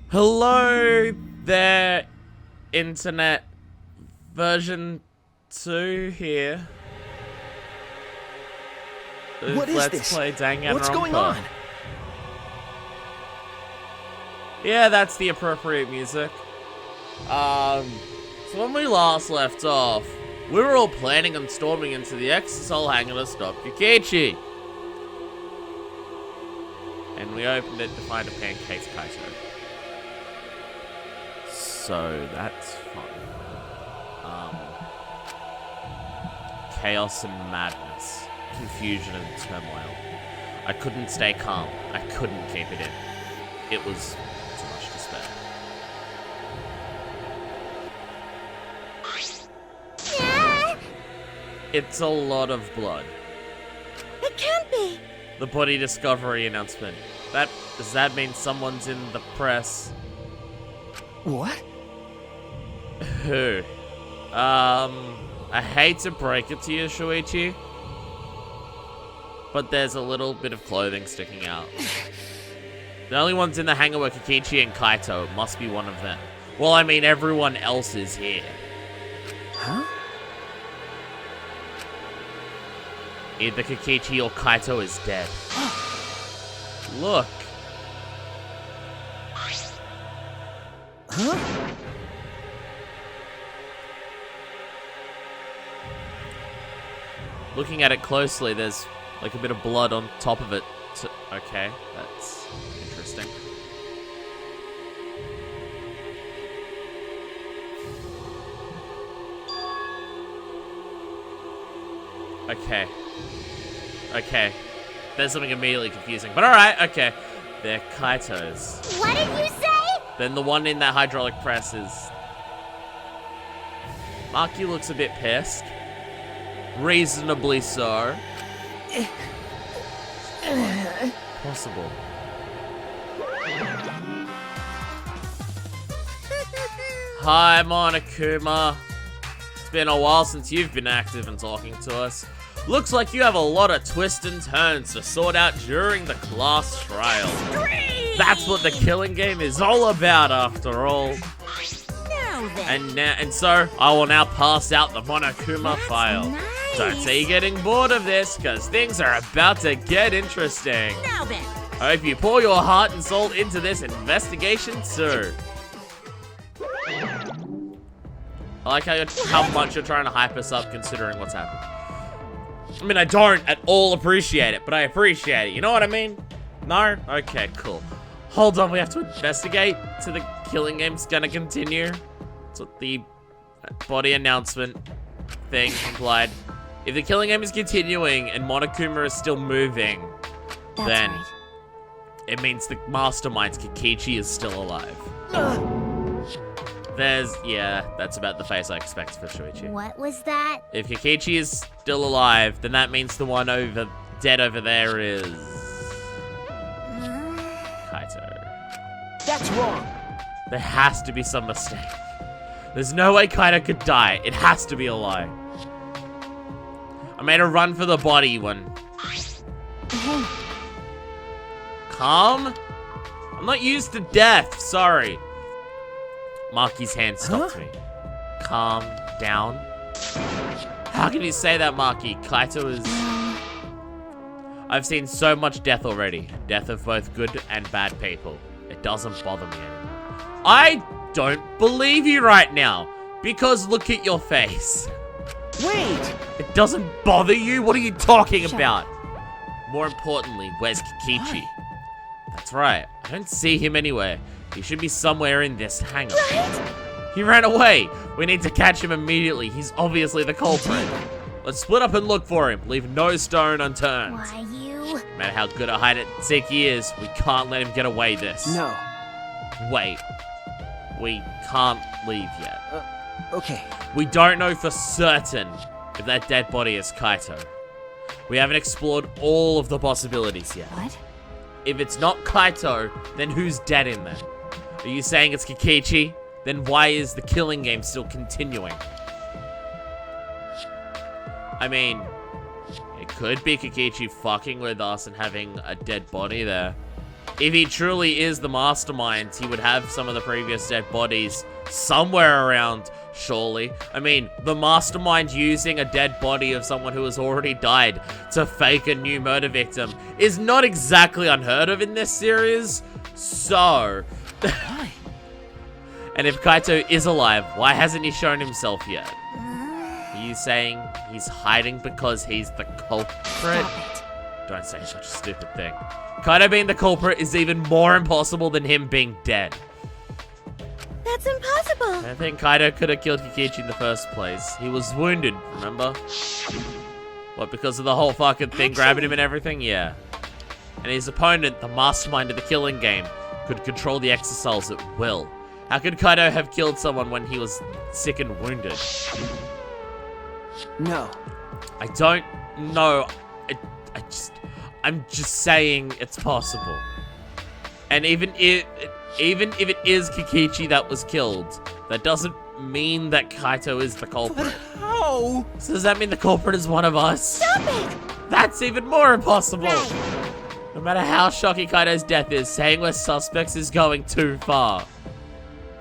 Hello there, Internet. Version 2 here. What is Let's this? play Danganronpa. What's going on? Yeah, that's the appropriate music. So when we last left off, we were all planning on storming into the Exisol hangar to stop Yukichi. And we opened it to find a pancake Kaito. So that's fun. Chaos and madness. Confusion and turmoil. I couldn't stay calm. I couldn't keep it in. It was too much despair. Yeah, It's a lot of blood. it can't be. The body discovery announcement. Does that mean someone's in the press? What? Who? I hate to break it to you, Shuichi, but there's a little bit of clothing sticking out. The only ones in the hangar were Kikichi and Kaito. It must be one of them. Well, I mean, everyone else is here. Huh? Either Kikichi or Kaito is dead. Look. Huh? Looking at it closely, there's like a bit of blood on top of it. Okay, that's interesting. Okay. There's something immediately confusing, but alright, okay. They're Kaitos. What did you say? Then the one in that hydraulic press is... Maki looks a bit pissed. Reasonably so. Possible. Hi, Monokuma. It's been a while since you've been active and talking to us. Looks like you have a lot of twists and turns to sort out during the class trial. That's what the killing game is all about, after all. Now then. And so, I will now pass out the Monokuma file. Nice. Don't say you're getting bored of this, because things are about to get interesting. Now then. I hope you pour your heart and soul into this investigation too. I like how much you're trying to hype us up considering what's happened. I mean, I don't at all appreciate it, but I appreciate it. You know what I mean? No? Okay, cool. Hold on, we have to investigate. So the killing game's gonna continue. That's what the body announcement thing implied. If the killing game is continuing and Monokuma is still moving, That's then right. it means the mastermind's Kikichi is still alive. Yeah, that's about the face I expect for Shuichi. What was that? If Kikichi is still alive, then that means the one dead over there is... Kaito. That's wrong. There has to be some mistake. There's no way Kaito could die. It has to be a lie. I made a run for the body when... Calm? I'm not used to death, sorry. Maki's hand stopped me. Calm down. How can you say that, Maki? Kaito is... I've seen so much death already. Death of both good and bad people. It doesn't bother me anymore. I don't believe you right now. Because look at your face. Wait! It doesn't bother you? What are you talking Shut about? More importantly, where's Kikichi? That's right. I don't see him anywhere. He should be somewhere in this hangar. He ran away. We need to catch him immediately. He's obviously the culprit. Let's split up and look for him. Leave no stone unturned. Why, you? No matter how good a hide and seek he is, we can't let him get away this. No. Wait. We can't leave yet. Okay. We don't know for certain if that dead body is Kaito. We haven't explored all of the possibilities yet. What? If it's not Kaito, then who's dead in there? Are you saying it's Kikichi? Then why is the killing game still continuing? I mean, it could be Kikichi fucking with us and having a dead body there. if he truly is the mastermind, he would have some of the previous dead bodies somewhere around, surely. I mean, the mastermind using a dead body of someone who has already died to fake a new murder victim is not exactly unheard of in this series. So, Why? and if Kaito is alive, why hasn't he shown himself yet? Are you saying he's hiding because he's the culprit? Stop it. Don't say such a stupid thing. Kaito being the culprit is even more impossible than him being dead. That's impossible. I think Kaito could have killed Kikichi in the first place. He was wounded, remember? What, because of the whole fucking thing grabbing him and everything? Yeah. And his opponent, the mastermind of the killing game, could control the exosols at will. How could Kaito have killed someone when he was sick and wounded? No. I don't know. I'm just saying it's possible. And even if it is Kikichi that was killed, that doesn't mean that Kaito is the culprit. How? So does that mean the culprit is one of us? Stop it. That's even more impossible. Right. No matter how shocking Kaito's death is, saying we're suspects is going too far.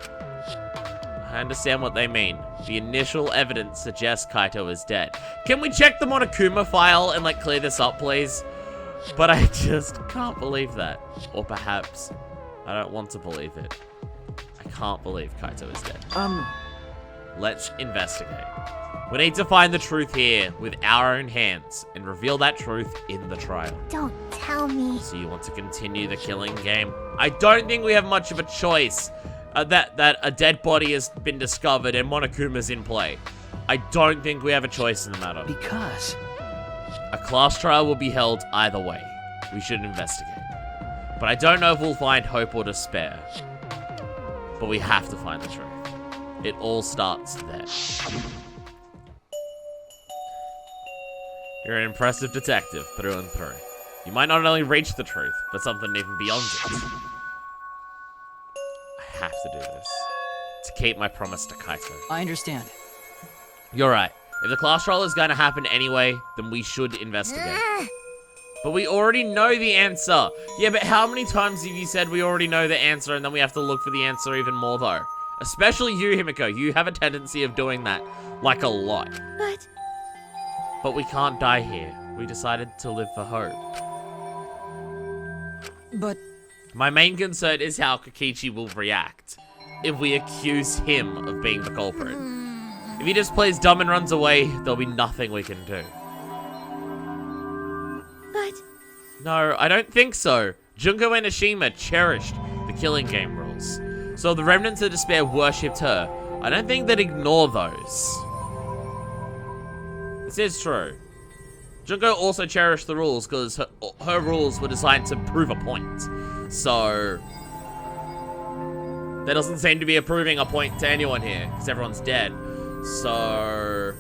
I understand what they mean. The initial evidence suggests Kaito is dead. Can we check the Monokuma file and, like, clear this up, please? But I just can't believe that. Or perhaps I don't want to believe it. I can't believe Kaito is dead. Let's investigate. We need to find the truth here with our own hands and reveal that truth in the trial. Don't tell me. So you want to continue the killing game? I don't think we have much of a choice. That a dead body has been discovered and Monokuma's in play. I don't think we have a choice in the matter. Because... A class trial will be held either way. We should investigate. But I don't know if we'll find hope or despair. But we have to find the truth. It all starts there. You're an impressive detective, through and through. You might not only reach the truth, but something even beyond it. I have to do this. To keep my promise to Kaito. I understand. You're right. If the class trial is going to happen anyway, then we should investigate. But we already know the answer. Yeah, but how many times have you said we already know the answer and then we have to look for the answer even more, though? Especially you, Himiko. You have a tendency of doing that, like, a lot. But we can't die here. We decided to live for hope. But... My main concern is how Kikichi will react if we accuse him of being the culprit. If he just plays dumb and runs away, there'll be nothing we can do. But... No, I don't think so. Junko and Ashima cherished the killing game rules. So the remnants of despair worshipped her. I don't think they'd ignore those. This is true. Junko also cherished the rules because her rules were designed to prove a point. So... there doesn't seem to be proving a point to anyone here because everyone's dead. So...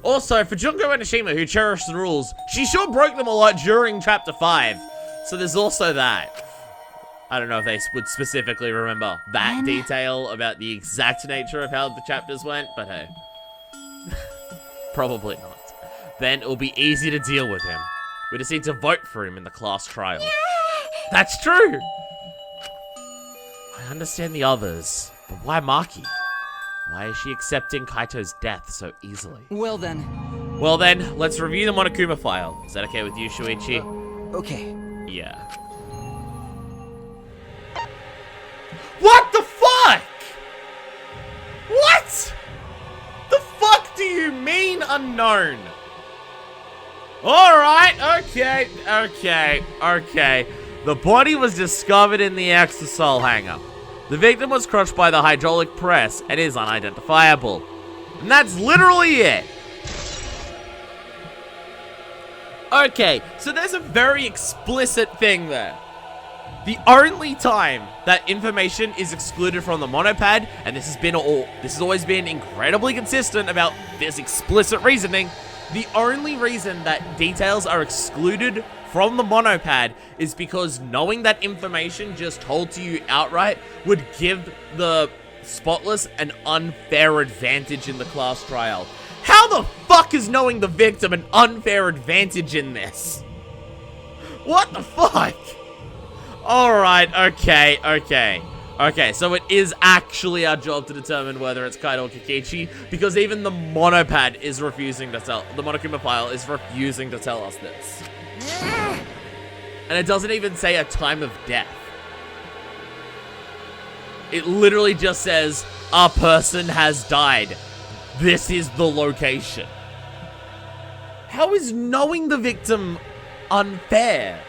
Also, for Junko and Ashima, who cherished the rules, she sure broke them a lot during Chapter 5. So there's also that. I don't know if they would specifically remember that detail about the exact nature of how the chapters went, but hey. Probably not. Then it'll be easy to deal with him. We just need to vote for him in the class trial. That's true! I understand the others, but why Maki? Why is she accepting Kaito's death so easily? Well then, let's review the Monokuma file. Is that okay with you, Shuichi? okay. Yeah. What the fuck? What? The fuck do you mean unknown? Alright, okay. The body was discovered in the exosol hangar. The victim was crushed by the hydraulic press and is unidentifiable. And that's literally it. Okay, so there's a very explicit thing there. The only time that information is excluded from the monopad, and this has always been incredibly consistent about this explicit reasoning, the only reason that details are excluded from the monopad is because knowing that information just told to you outright would give the spotless an unfair advantage in the class trial. How the fuck is knowing the victim an unfair advantage in this? What the fuck? Alright, okay. Okay, so it is actually our job to determine whether it's Kaito or Kikichi, because even the monopad is refusing to tell, the Monokuma file is refusing to tell us this. And it doesn't even say a time of death. It literally just says, a person has died. This is the location. How is knowing the victim unfair?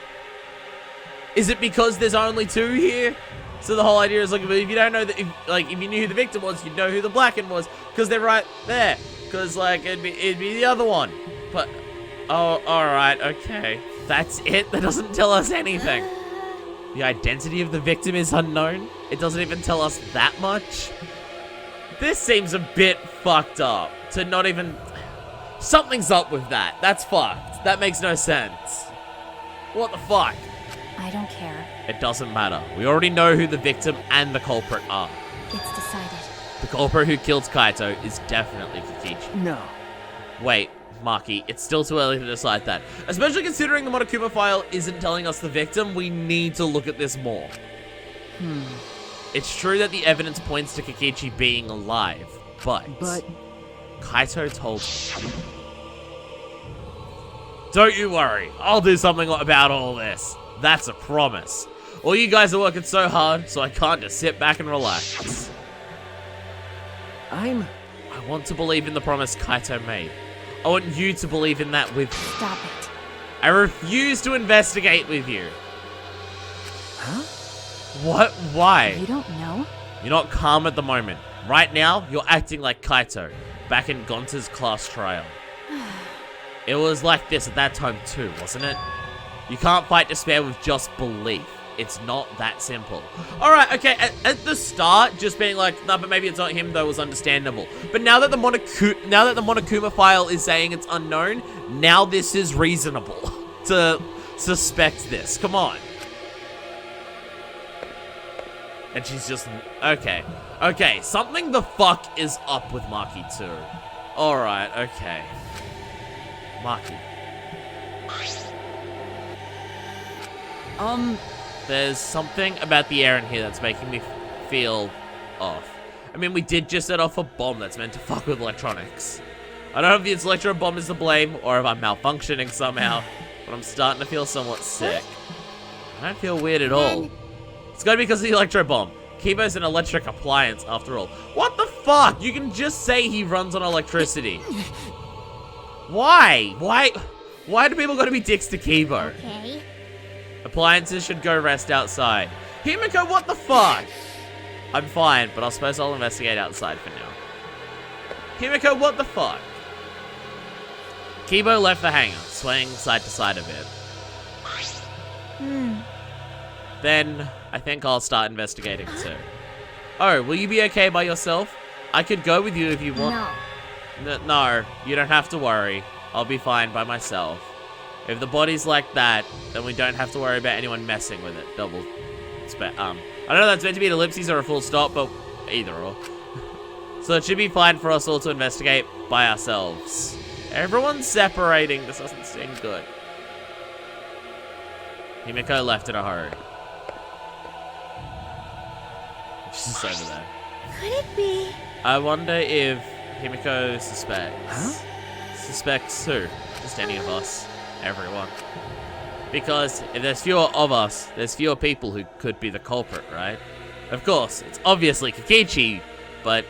Is it because there's only 2 here? So the whole idea is, like, if you don't know that, if you knew who the victim was, you'd know who the Blacken was, because they're right there. Because, like, it'd be the other one. But, oh, alright, okay. That's it? That doesn't tell us anything. The identity of the victim is unknown? It doesn't even tell us that much? This seems a bit fucked up. To not even... Something's up with that. That's fucked. That makes no sense. What the fuck? I don't care. It doesn't matter. We already know who the victim and the culprit are. It's decided. The culprit who killed Kaito is definitely Kikichi. No. Wait, Maki, it's still too early to decide that. Especially considering the Monokuma file isn't telling us the victim, we need to look at this more. It's true that the evidence points to Kikichi being alive, but... Kaito told me. Don't you worry, I'll do something about all this. That's a promise. All you guys are working so hard, so I can't just sit back and relax. I want to believe in the promise Kaito made. I want you to believe in that with me. Stop it. I refuse to investigate with you. Huh? What? Why? You don't know? You're not calm at the moment. Right now, you're acting like Kaito, back in Gonta's class trial. It was like this at that time too, wasn't it? You can't fight despair with just belief. It's not that simple. Alright, okay, at the start, just being like, no, but maybe it's not him though was understandable. But now that the Monokuma file is saying it's unknown, now this is reasonable to suspect this. Come on. And she's just, okay. Okay, something the fuck is up with Maki too. Alright, okay. Maki. There's something about the air in here that's making me feel off. I mean, we did just set off a bomb that's meant to fuck with electronics. I don't know if the electro bomb is to blame or if I'm malfunctioning somehow, but I'm starting to feel somewhat sick. I don't feel weird at all. It's gotta be because of the electro bomb. Kibo's an electric appliance, after all. What the fuck? You can just say he runs on electricity. Why? Why do people gotta be dicks to Kibo? Okay. Appliances should go rest outside. Himiko, what the fuck? I'm fine, but I suppose I'll investigate outside for now. Himiko, what the fuck? Kibo left the hangar, swaying side to side a bit. Then, I think I'll start investigating too. Oh, will you be okay by yourself? I could go with you if you want. No, you don't have to worry. I'll be fine by myself. If the body's like that, then we don't have to worry about anyone messing with it. I don't know if that's meant to be an ellipses or a full stop, but either or. So it should be fine for us all to investigate by ourselves. Everyone's separating. This doesn't seem good. Himiko left in a hurry. She's just over there. Could it be? I wonder if Himiko suspects. Huh? Suspects who? Just any of us. Everyone. Because if there's fewer of us, there's fewer people who could be the culprit, right? Of course, it's obviously Kikichi, but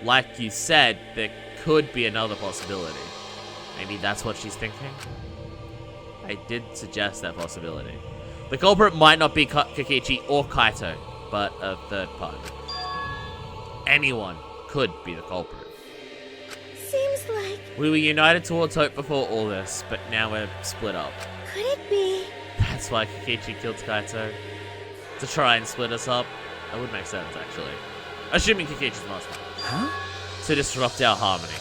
like you said, there could be another possibility. Maybe that's what she's thinking? I did suggest that possibility. The culprit might not be Kikichi or Kaito, but a third party. Anyone could be the culprit. Seems like... We were united towards hope before all this, but now we're split up. Could it be? That's why Kikichi killed Kaito. To try and split us up. That would make sense, actually. Assuming Kikichi's master. Huh? To disrupt our harmony.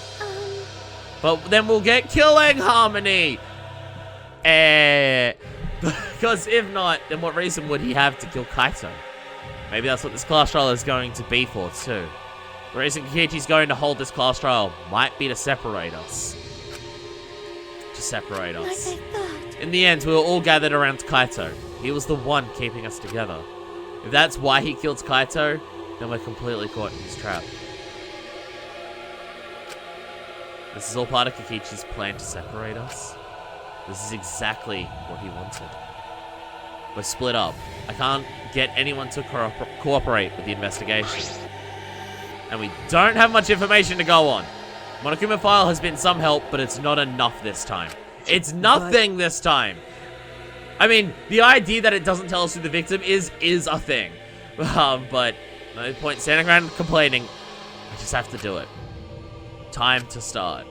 But then we'll get killing harmony! Because if not, then what reason would he have to kill Kaito? Maybe that's what this class trial is going to be for, too. The reason Kikichi's going to hold this class trial might be to separate us. To separate us. Like I thought. In the end, we were all gathered around Kaito. He was the one keeping us together. If that's why he killed Kaito, then we're completely caught in his trap. This is all part of Kikichi's plan to separate us. This is exactly what he wanted. We're split up. I can't get anyone to cooperate with the investigation. And we don't have much information to go on. Monokuma file has been some help, but it's not enough this time. It's nothing this time. I mean, the idea that it doesn't tell us who the victim is a thing. But no point standing around complaining. I just have to do it. Time to start.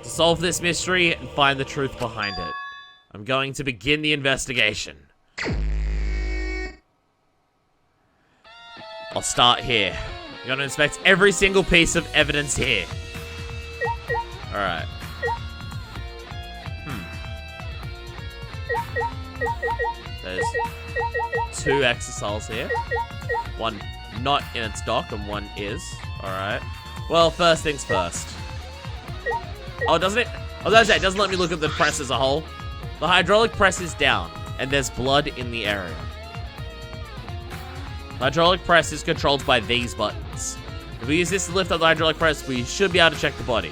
To solve this mystery and find the truth behind it. I'm going to begin the investigation. I'll start here. I'm going to inspect every single piece of evidence here. Alright. There's 2 exosols here. One not in its dock and one is. Alright. Well, first things first. Oh, doesn't it? I was gonna say, it doesn't let me look at the press as a whole. The hydraulic press is down, and there's blood in the area. The hydraulic press is controlled by these buttons. If we use this to lift up the hydraulic press, we should be able to check the body.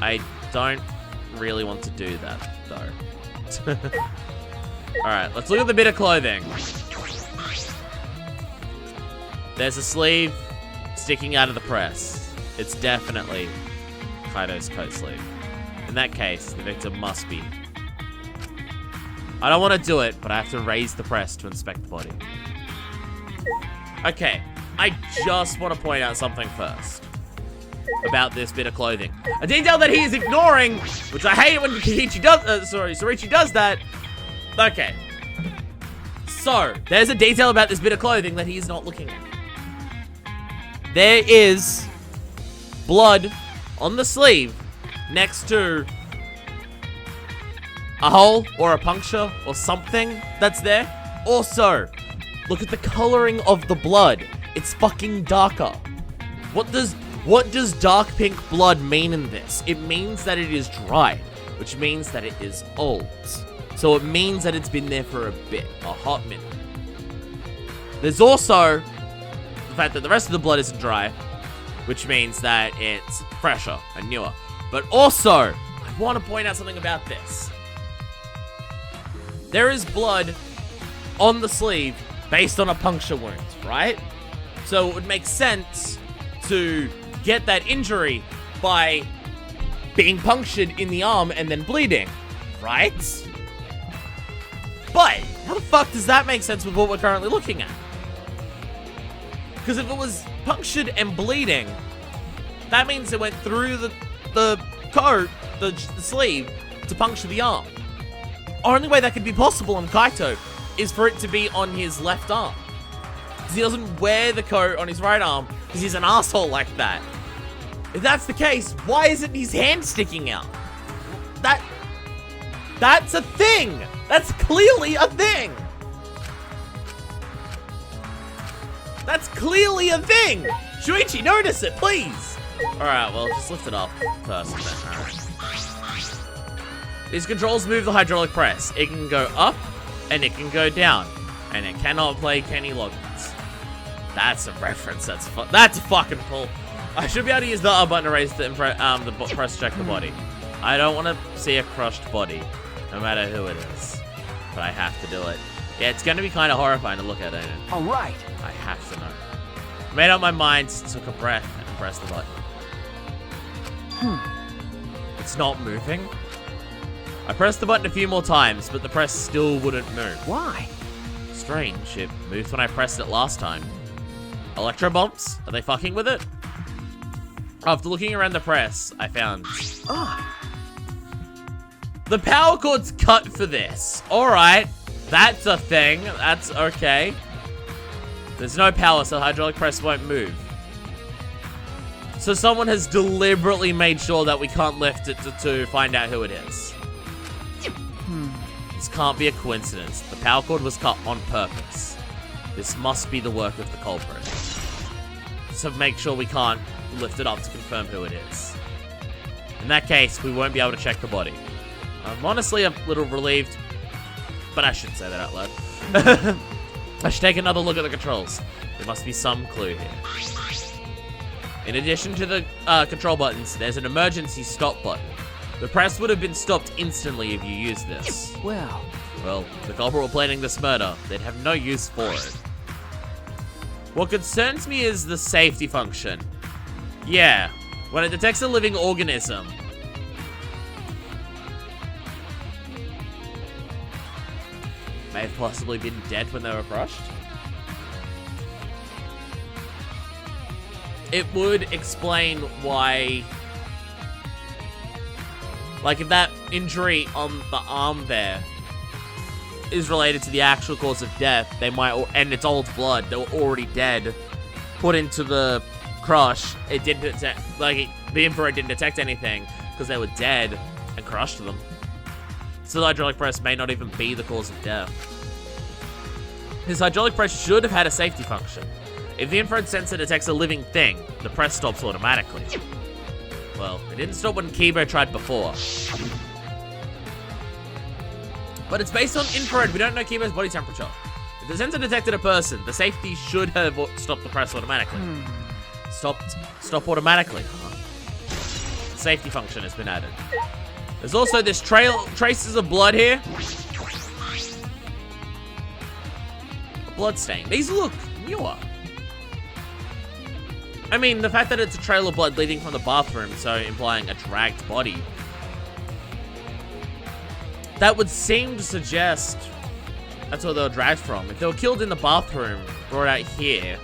I don't really want to do that, though. Alright, let's look at the bit of clothing. There's a sleeve sticking out of the press. It's definitely Kaito's coat sleeve. In that case, the victim must be. I don't want to do it, but I have to raise the press to inspect the body. Okay, I just want to point out something first about this bit of clothing. A detail that he is ignoring, which I hate it when Kikichi does, Sorichi does that. Okay. So, there's a detail about this bit of clothing that he is not looking at. There is blood on the sleeve next to a hole or a puncture or something that's there. Also, look at the coloring of the blood. It's fucking darker. What does dark pink blood mean in this? It means that it is dry, which means that it is old. So it means that it's been there for a bit, a hot minute. There's also the fact that the rest of the blood isn't dry, which means that it's fresher and newer. But also, I want to point out something about this. There is blood on the sleeve based on a puncture wound, right? So it would make sense to get that injury by being punctured in the arm and then bleeding, right? But how the fuck does that make sense with what we're currently looking at? Because if it was punctured and bleeding, that means it went through the coat, the sleeve, to puncture the arm. Only way that could be possible on Kaito is for it to be on his left arm. Because he doesn't wear the coat on his right arm because he's an asshole like that. If that's the case, why isn't his hand sticking out? That's a thing! That's clearly a thing! That's clearly a thing! Shuichi, notice it, please! Alright, well, just lift it up first. Alright. These controls move the hydraulic press. It can go up, and it can go down. And it cannot play Kenny Loggins. That's a reference. That's fucking cool. I should be able to use the up button to raise the press check the body. I don't want to see a crushed body, no matter who it is. But I have to do it. Yeah, it's going to be kind of horrifying to look at, ain't it? Alright. I have to know. Made up my mind, took a breath, and pressed the button. It's not moving. I pressed the button a few more times, but the press still wouldn't move. Why? Strange, it moved when I pressed it last time. Electro bumps? Are they fucking with it? After looking around the press, I found... The power cord's cut for this. Alright, that's a thing. That's okay. There's no power, so the hydraulic press won't move. So someone has deliberately made sure that we can't lift it to find out who it is. This can't be a coincidence. The power cord was cut on purpose. This must be the work of the culprit. So make sure we can't lift it up to confirm who it is. In that case, we won't be able to check the body. I'm honestly a little relieved. but I shouldn't say that out loud. I should take another look at the controls. There must be some clue here. In addition to the control buttons, there's an emergency stop button. The press would have been stopped instantly if you used this. Well, the culprit were planning this murder. They'd have no use for it. What concerns me is the safety function. Yeah, when it detects a living organism. May have possibly been dead when they were crushed. It would explain why, like, if that injury on the arm there is related to the actual cause of death, they might, and it's old blood, they were already dead, put into the crush, it didn't detect, like, the infrared didn't detect anything because they were dead and crushed them. So the hydraulic press may not even be the cause of death. This hydraulic press should have had a safety function. If the infrared sensor detects a living thing, the press stops automatically. Well, it didn't stop when Kibo tried before. But it's based on infrared. We don't know Kibo's body temperature. If the sensor detected a person, the safety should have stopped the press automatically. Stop automatically. Safety function has been added. There's also this traces of blood here. A blood stain. These look newer. I mean, the fact that it's a trail of blood leading from the bathroom, so implying a dragged body. That would seem to suggest that's where they were dragged from. If they were killed in the bathroom, brought out here,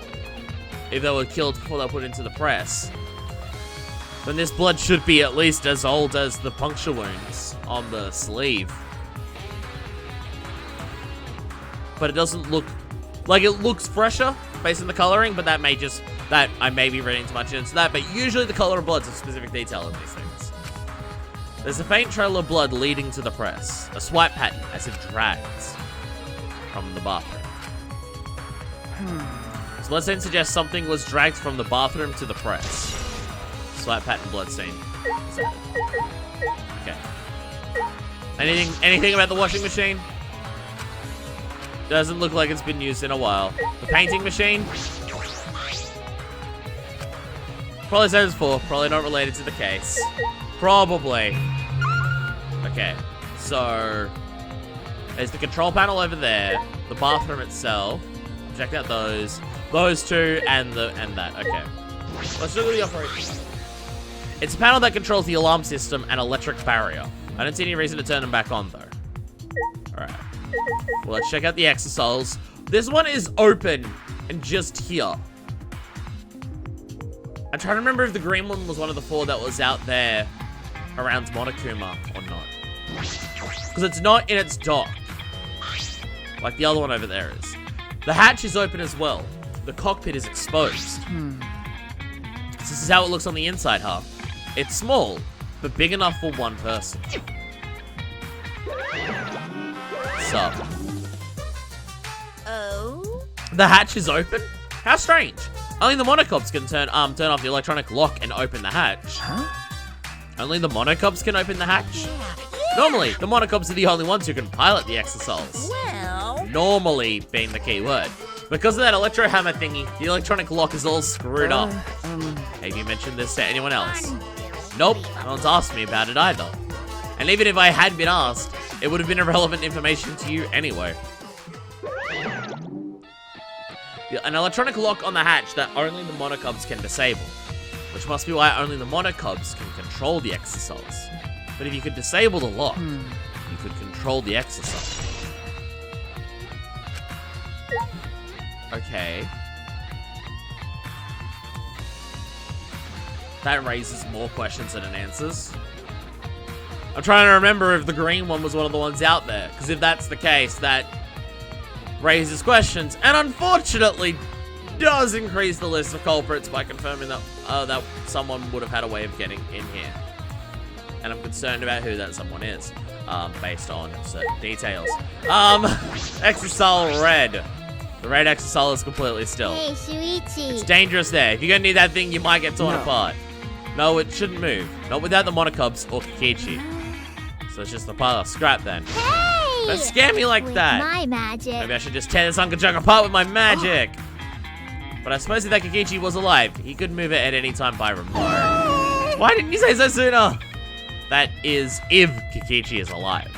if they were killed before they were put into the press, then this blood should be at least as old as the puncture wounds on the sleeve. But it doesn't look, like, it looks fresher based on the coloring, but that may just, that I may be reading too much into that, but usually the color of blood's a specific detail in these things. There's a faint trail of blood leading to the press, a swipe pattern as if dragged from the bathroom. This bloodstain suggests something was dragged from the bathroom to the press. Swipe pattern bloodstain. Okay. Anything about the washing machine? Doesn't look like it's been used in a while. The painting machine? Probably says for, probably not related to the case. Probably. Okay, so there's the control panel over there, the bathroom itself. Check out those two, and that. Okay, let's look at the operation. It's a panel that controls the alarm system and electric barrier. I don't see any reason to turn them back on though. All right. Well, let's check out the exosols. This one is open and just here. I'm trying to remember if the green one was one of the 4 that was out there around Monokuma or not. Because it's not in its dock, like the other one over there is. The hatch is open as well. The cockpit is exposed. This is how it looks on the inside, huh? It's small, but big enough for one person. So. Oh? The hatch is open? How strange. Only the monocops can turn off the electronic lock and open the hatch. Huh? Only the monocops can open the hatch? Normally, the monocops are the only ones who can pilot the exosols. Well... Normally being the key word. Because of that electro hammer thingy, the electronic lock is all screwed up. Have you mentioned this to anyone else? Nope, no one's asked me about it either. And even if I had been asked, it would have been irrelevant information to you anyway. An electronic lock on the hatch that only the monocubs can disable. Which must be why only the monocubs can control the exosols. But if you could disable the lock, you could control the exosol. Okay. That raises more questions than it answers. I'm trying to remember if the green one was one of the ones out there. Because if that's the case, that raises questions. And unfortunately, does increase the list of culprits by confirming that that someone would have had a way of getting in here. And I'm concerned about who that someone is, based on certain details. Exosol red. The red exosol is completely still. Hey, Shuichi. It's dangerous there. If you're gonna need that thing, you might get torn apart. No, it shouldn't move. Not without the monocubs or Kikichi. So it's just the pile of scrap then. Hey! Don't scare me like With that. my magic. Maybe I should just tear this Hunker Junk apart with my magic. But I suppose if that Kikichi was alive, he could move it at any time by remote. Why didn't you say so sooner? That is if Kikichi is alive.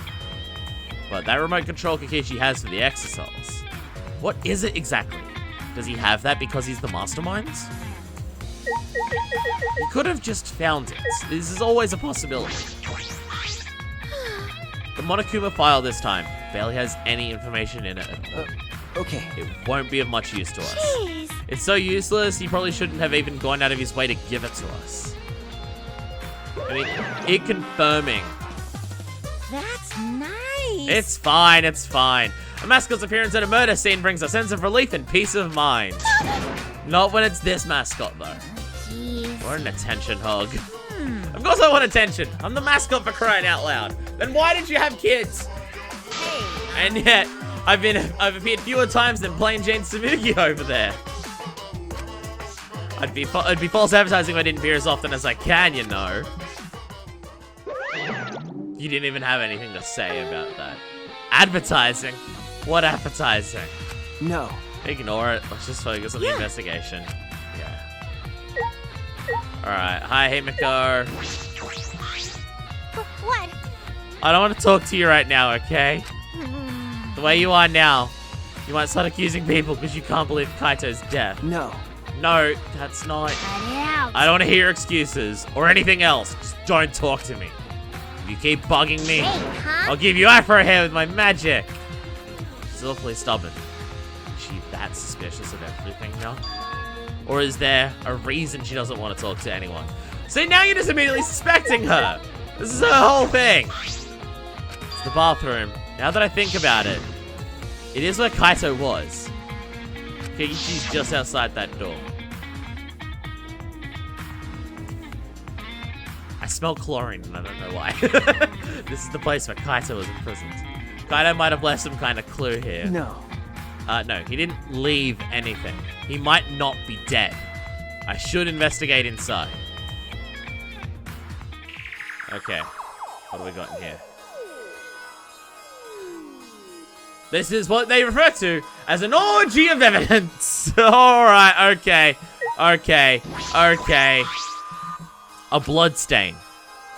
But that remote control Kikichi has for the exosols. What is it exactly? Does he have that because he's the mastermind? He could have just found it. This is always a possibility. The Monokuma file this time barely has any information in it at all. Okay. It won't be of much use to us. Jeez. It's so useless, he probably shouldn't have even gone out of his way to give it to us. I mean, it confirming. That's nice. It's fine, it's fine. A mascot's appearance at a murder scene brings a sense of relief and peace of mind. Not when it's this mascot, though. Jeez. Or an attention hog. Of course I want attention. I'm the mascot for crying out loud. Then why did you have kids? And yet, I've appeared fewer times than plain Jane Samugi over there. It'd be false advertising if I didn't appear as often as I can, you know. You didn't even have anything to say about that. Advertising? What advertising? No. Ignore it. Let's just focus on the investigation. Yeah. Alright. Hi, Himiko. What? I don't want to talk to you right now, okay? The way you are now, you might start accusing people because you can't believe Kaito's death. No. No, that's not... Cut it out. I don't want to hear excuses or anything else. Just don't talk to me. If you keep bugging me, Hey, huh? I'll give you afro hair with my magic. She's awfully stubborn. Is she that suspicious of everything now? Or is there a reason she doesn't want to talk to anyone? See, now you're just immediately suspecting her. This is her whole thing. It's the bathroom. Now that I think about it, it is where Kaito was. Kikichi's just outside that door. I smell chlorine and I don't know why. This is the place where Kaito was imprisoned. Kaito might have left some kind of clue here. No. No, he didn't leave anything. He might not be dead. I should investigate inside. Okay, what do we got in here? This is what they refer to as an orgy of evidence. Alright, okay. A blood stain.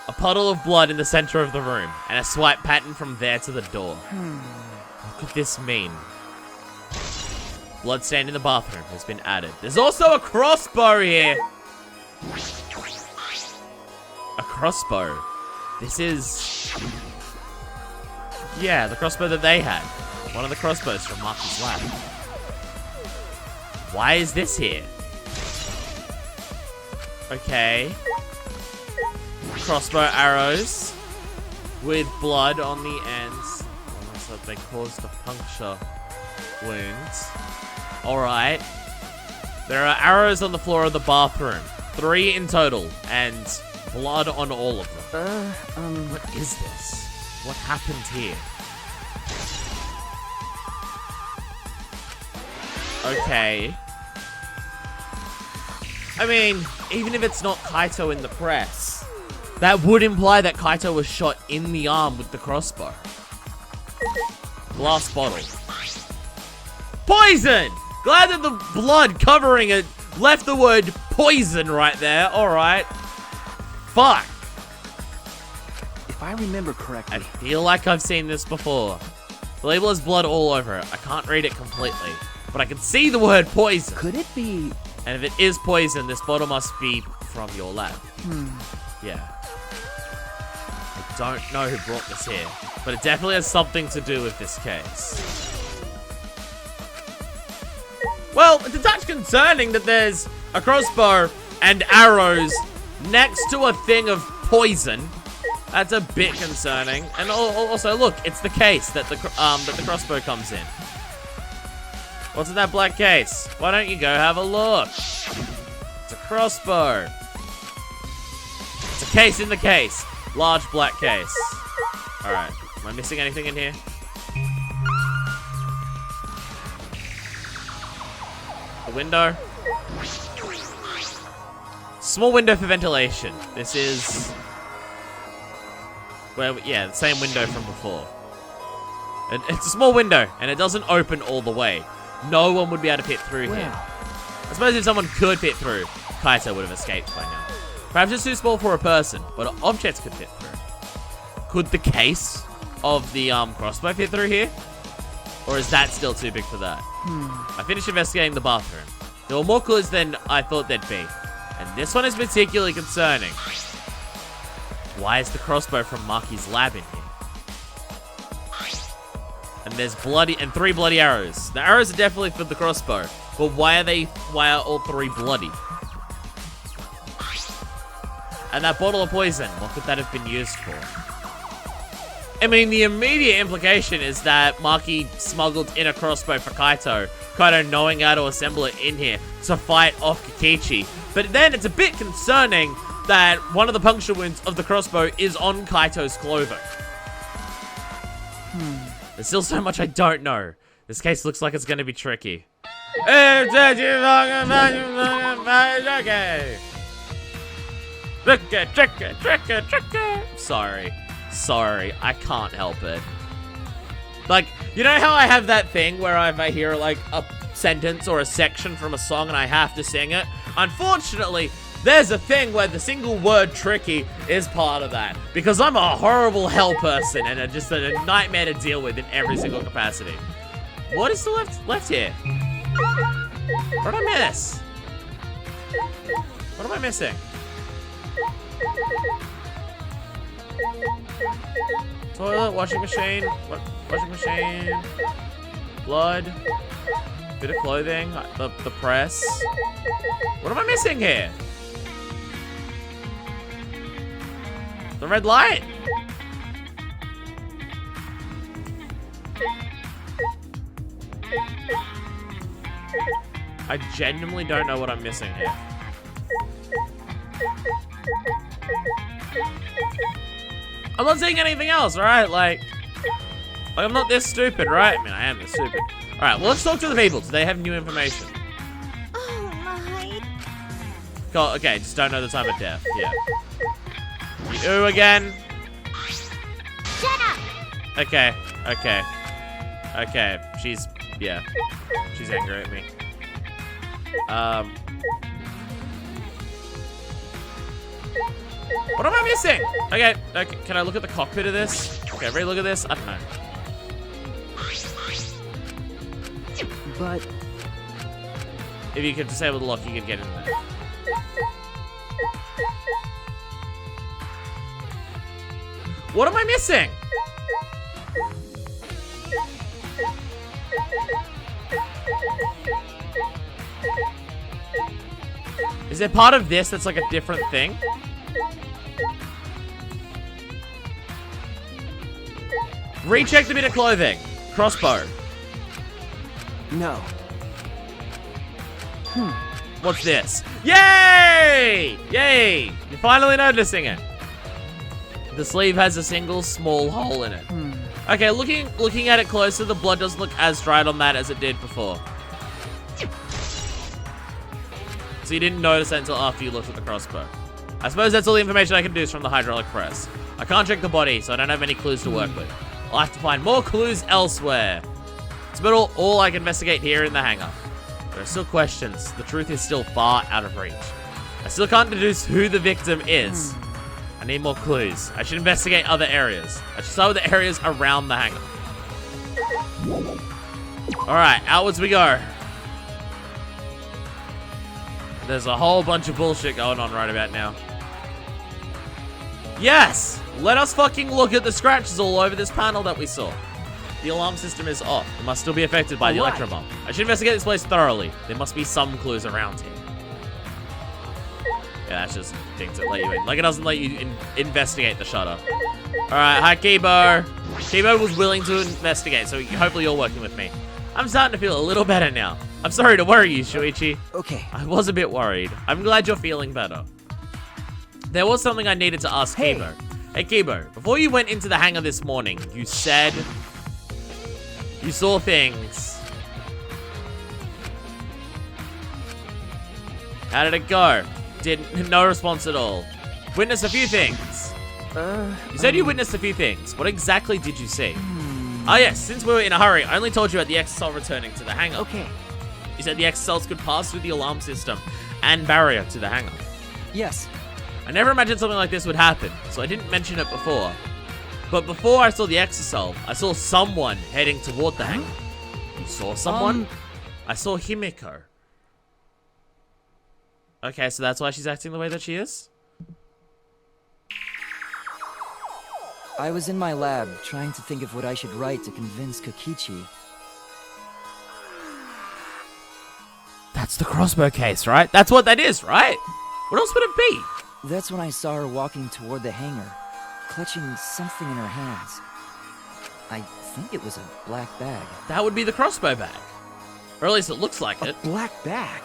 A puddle of blood in the center of the room. And a swipe pattern from there to the door. What could this mean? Blood stain in the bathroom has been added. There's also a crossbow here. A crossbow. This is... yeah, the crossbow that they had. One of the crossbows from Marky's lab. Why is this here? Okay. Crossbow arrows with blood on the ends. Almost like they caused a puncture wound. Alright. There are arrows on the floor of the bathroom. 3 in total. And blood on all of them. What is this? What happened here? Okay. I mean, even if it's not Kaito in the press, that would imply that Kaito was shot in the arm with the crossbow. Glass bottle. Poison! Glad that the blood covering it left the word poison right there. Alright. Fuck. If I remember correctly. I feel like I've seen this before. The label has blood all over it. I can't read it completely. But I can see the word poison. Could it be... And if it is poison, this bottle must be from your lab. Yeah. I don't know who brought this here, but it definitely has something to do with this case. Well, it's a touch concerning that there's a crossbow and arrows next to a thing of poison. That's a bit concerning. And also, look, it's the case that the crossbow comes in. What's in that black case? Why don't you go have a look? It's a crossbow. It's a case in the case. Large black case. Alright. Am I missing anything in here? The window. Small window for ventilation. This is... well, yeah, the same window from before. It's a small window, and it doesn't open all the way. No one would be able to fit through here. I suppose if someone could fit through, Kaito would have escaped by now. Perhaps it's too small for a person, but objects could fit through. Could the case of the crossbow fit through here? Or is that still too big for that? I finished investigating the bathroom. There were more clues than I thought there'd be. And this one is particularly concerning. Why is the crossbow from Maki's lab in here? And there's 3 bloody arrows. The arrows are definitely for the crossbow. But why are all 3 bloody? And that bottle of poison, what could that have been used for? I mean, the immediate implication is that Maki smuggled in a crossbow for Kaito. Kaito knowing how to assemble it in here to fight off Kikichi. But then it's a bit concerning that one of the puncture wounds of the crossbow is on Kaito's clothing. There's still so much I don't know. This case looks like it's going to be tricky. Sorry, I can't help it. Like, you know how I have that thing where if I hear like a sentence or a section from a song and I have to sing it? Unfortunately, there's a thing where the single word tricky is part of that. Because I'm a horrible hell person and just a nightmare to deal with in every single capacity. What is still left here? What did I miss? What am I missing? Toilet, washing machine, washing machine, blood, bit of clothing, the press. What am I missing here? The red light. I genuinely don't know what I'm missing here. I'm not seeing anything else, right? Like, I'm not this stupid, right? I mean, I am this stupid. All right, well, let's talk to the people. Do they have new information? Oh my. Cool, okay, just don't know the time of death. Yeah. You again? Shut up. Okay. She's angry at me. What am I missing? Okay, can I look at the cockpit of this? Okay, ready, look at this? I don't know. But if you could disable the lock, you could get in there. What am I missing? Is there part of this that's like a different thing? Recheck the bit of clothing. Crossbow. no. What's this? Yay! Yay! You're finally noticing it. The sleeve has a single small hole in it. Okay, looking at it closer, the blood doesn't look as dried on that as it did before. So you didn't notice that until after you looked at the crossbow. I suppose that's all the information I can deduce from the hydraulic press. I can't check the body, so I don't have any clues to work with. I'll have to find more clues elsewhere. It's about all I can investigate here in the hangar. There are still questions. The truth is still far out of reach. I still can't deduce who the victim is. I need more clues. I should investigate other areas. I should start with the areas around the hangar. Alright, outwards we go. There's a whole bunch of bullshit going on right about now. Yes! Let us fucking look at the scratches all over this panel that we saw. The alarm system is off. It must still be affected by the electro bomb. I should investigate this place thoroughly. There must be some clues around here. Yeah, that's just things that let you in. Like, it doesn't let you investigate the shutter. Alright, hi, Kibo. Kibo was willing to investigate, so hopefully you're working with me. I'm starting to feel a little better now. I'm sorry to worry you, Shuichi. Okay. I was a bit worried. I'm glad you're feeling better. There was something I needed to ask Kibo. Hey, Kibo, before you went into the hangar this morning, you said you saw things. How did it go? No response at all. Witnessed a few things. You said you witnessed a few things. What exactly did you see? Oh yes, since we were in a hurry, I only told you about the exocel returning to the hangar. Okay. You said the exocells could pass through the alarm system and barrier to the hangar. Yes. I never imagined something like this would happen, so I didn't mention it before. But before I saw the exocell, I saw someone heading toward the hangar. You saw someone? I saw Himiko. Okay, so that's why she's acting the way that she is? I was in my lab trying to think of what I should write to convince Kokichi. That's the crossbow case, right? That's what that is, right? What else would it be? That's when I saw her walking toward the hangar, clutching something in her hands. I think it was a black bag. That would be the crossbow bag. Or at least it looks like it. A black bag?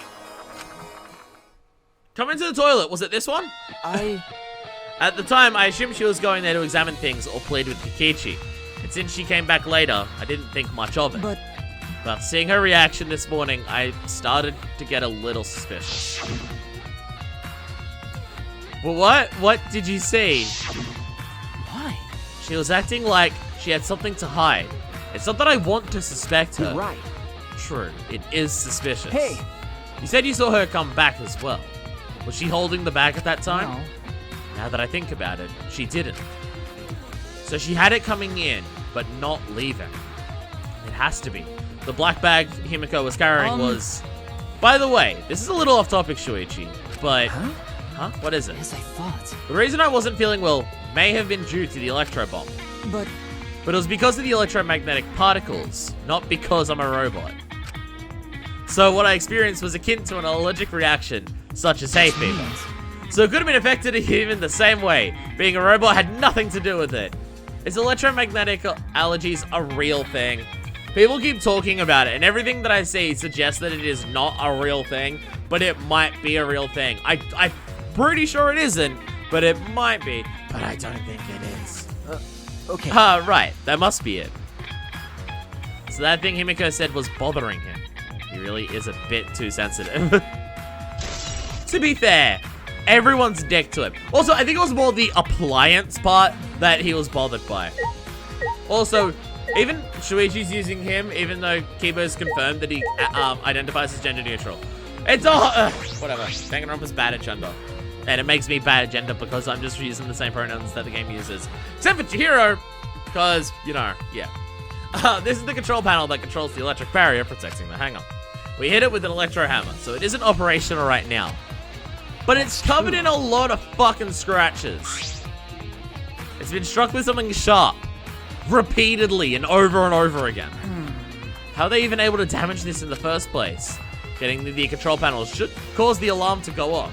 Come into the toilet. Was it this one? At the time, I assumed she was going there to examine things or plead with Kokichi. And since she came back later, I didn't think much of it. But seeing her reaction this morning, I started to get a little suspicious. Well, what did you see? Why? She was acting like she had something to hide. It's not that I want to suspect her. You're right. True, it is suspicious. Hey! You said you saw her come back as well. Was she holding the bag at that time? No. Now that I think about it, she didn't. So she had it coming in, but not leaving. It has to be. The black bag Himiko was carrying was... By the way, this is a little off topic, Shuichi, but... Huh? What is it? As I thought. The reason I wasn't feeling well may have been due to the electro bomb. But it was because of the electromagnetic particles, not because I'm a robot. So what I experienced was akin to an allergic reaction, such as hay fever. So it could have been affected even the same way. Being a robot had nothing to do with it. Is electromagnetic allergies a real thing? People keep talking about it, and everything that I see suggests that it is not a real thing, but it might be a real thing. I'm pretty sure it isn't, but it might be. But I don't think it is. okay. Right. That must be it. So that thing Himiko said was bothering him. He really is a bit too sensitive. To be fair, everyone's dick to him. Also, I think it was more the appliance part that he was bothered by. Also, even Shuichi's using him, even though Kibo's confirmed that he identifies as gender neutral. It's all, whatever. Danganronpa's bad at gender. And it makes me bad at gender because I'm just using the same pronouns that the game uses. Except for Chihiro, because, you know, yeah. This is the control panel that controls the electric barrier protecting the hangar. We hit it with an electro hammer, so it isn't operational right now. But it's covered in a lot of fucking scratches. It's been struck with something sharp. Repeatedly and over again. How are they even able to damage this in the first place? Getting the control panel should cause the alarm to go off.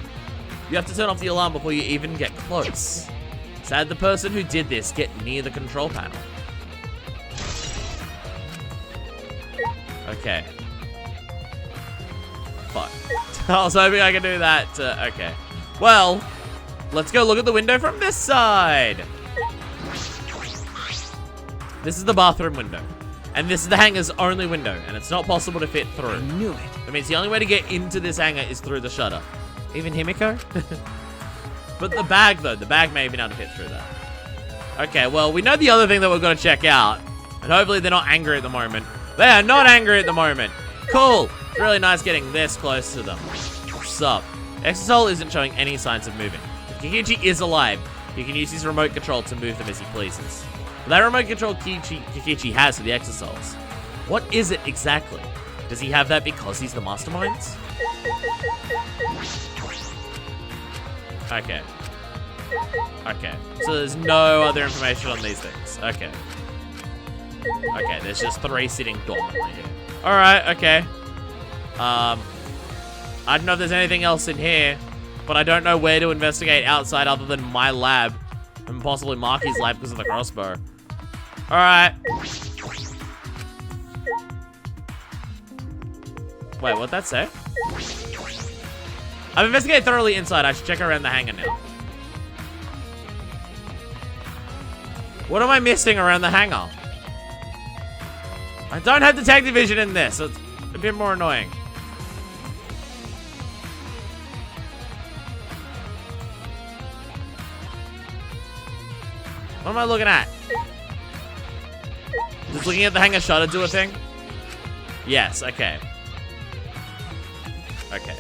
You have to turn off the alarm before you even get close. Sad the person who did this get near the control panel. Okay. Fuck. I was hoping I could do that. Okay. Well, let's go look at the window from this side. This is the bathroom window. And this is the hangar's only window, and it's not possible to fit through. I knew it. That means the only way to get into this hangar is through the shutter. Even Himiko? But the bag, though, the bag may have been able to fit through that. Okay, well, we know the other thing that we've got to check out. And hopefully they're not angry at the moment. They are not angry at the moment. Cool. It's really nice getting this close to them. What's up? Exocel isn't showing any signs of moving. If Kokichi is alive, he can use his remote control to move them as he pleases. But that remote control Kokichi has for the exocells. What is it exactly? Does he have that because he's the mastermind? Okay. Okay. So there's no other information on these things. Okay. Okay, there's just 3 sitting dormantly here. Alright, okay. I don't know if there's anything else in here, but I don't know where to investigate outside other than my lab and possibly Marky's lab because of the crossbow. Alright. Wait, what'd that say? I've investigated thoroughly inside. I should check around the hangar now. What am I missing around the hangar? I don't have detective vision in this, so it's a bit more annoying. What am I looking at? Does looking at the hangar shutter do a thing? Yes, okay. Okay.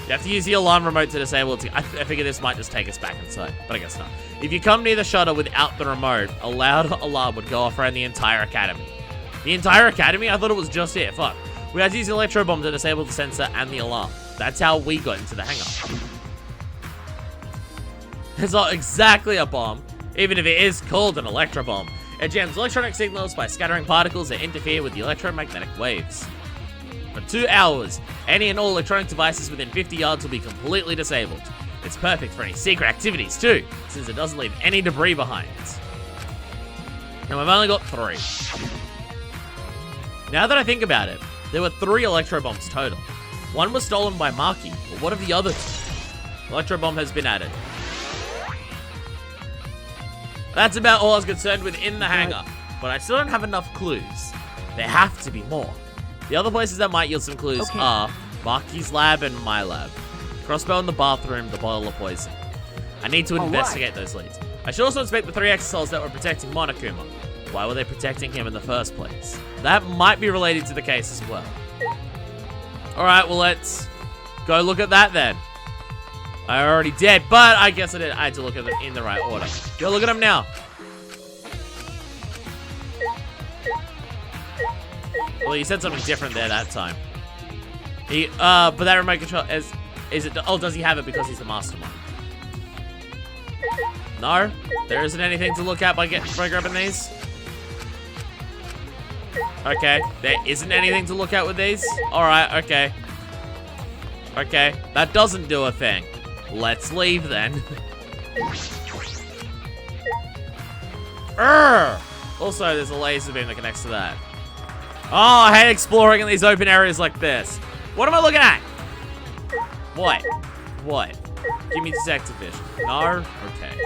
You have to use the alarm remote to disable it. I figure this might just take us back inside, but I guess not. If you come near the shutter without the remote, a loud alarm would go off around the entire academy. The entire academy? I thought it was just here. Fuck. We had to use the electro bomb to disable the sensor and the alarm. That's how we got into the hangar. It's not exactly a bomb, even if it is called an electro bomb. It jams electronic signals by scattering particles that interfere with the electromagnetic waves. For 2 hours, any and all electronic devices within 50 yards will be completely disabled. It's perfect for any secret activities too, since it doesn't leave any debris behind. And we've only got 3. Now that I think about it, there were 3 electro bombs total. One was stolen by Maki, but what of the others? Electro bomb has been added. That's about all I was concerned with in the hangar, but I still don't have enough clues. There have to be more. The other places that might yield some clues are Maki's lab and my lab. Crossbow in the bathroom, the bottle of poison. I need to investigate those leads. I should also inspect the 3 exosols that were protecting Monokuma. Why were they protecting him in the first place? That might be related to the case as well. Alright, well let's go look at that then. I already did, but I guess I had to look at them in the right order. Go look at them now. Well, you said something different there that time. But that remote control is it? Oh, does he have it because he's the mastermind? No, there isn't anything to look at by grabbing these. Okay, there isn't anything to look at with these. All right, okay, okay, that doesn't do a thing. Let's leave then. Also, there's a laser beam that connects to that. Oh, I hate exploring in these open areas like this. What am I looking at? What? What? Give me detective vision. No? Okay.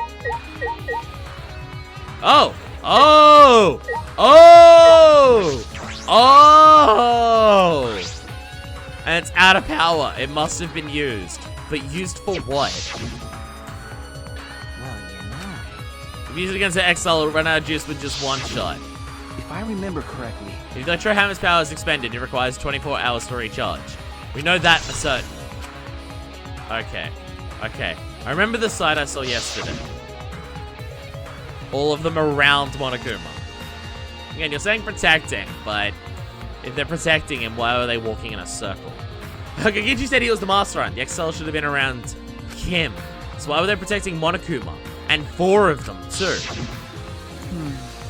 Oh! Oh! Oh! Oh! And it's out of power. It must have been used. But used for what? Well, you know. If you use it against the XL, it'll run out of juice with just 1 shot. If I remember correctly. If the electro hammer's power is expended, it requires 24 hours to recharge. We know that for certain. Okay. Okay. I remember the site I saw yesterday. All of them around Monokuma. Again, you're saying protecting, but if they're protecting him, why are they walking in a circle? Kakichi said he was the mastermind. The XL should have been around Kim. So why were they protecting Monokuma? And 4 of them, too.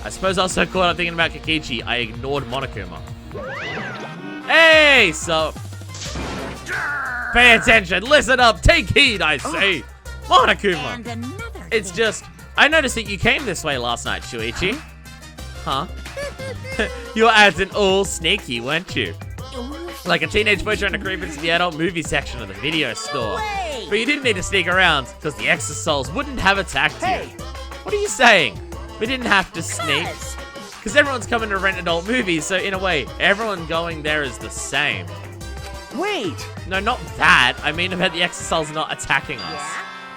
I suppose I was so caught up thinking about Kakichi, I ignored Monokuma. Hey, so... Pay attention, listen up, take heed, I say. Monokuma. And another It's thing. just... I noticed that you came this way last night, Shuichi. Huh? You were acting all sneaky, weren't you? Like a teenage boy trying to creep into the adult movie section of the video store. way. But you didn't need to sneak around, because the exosols wouldn't have attacked you. What are you saying? We didn't have to sneak. Because everyone's coming to rent adult movies, so in a way, everyone going there is the same. Wait! No, not that. I mean about the exosols not attacking us.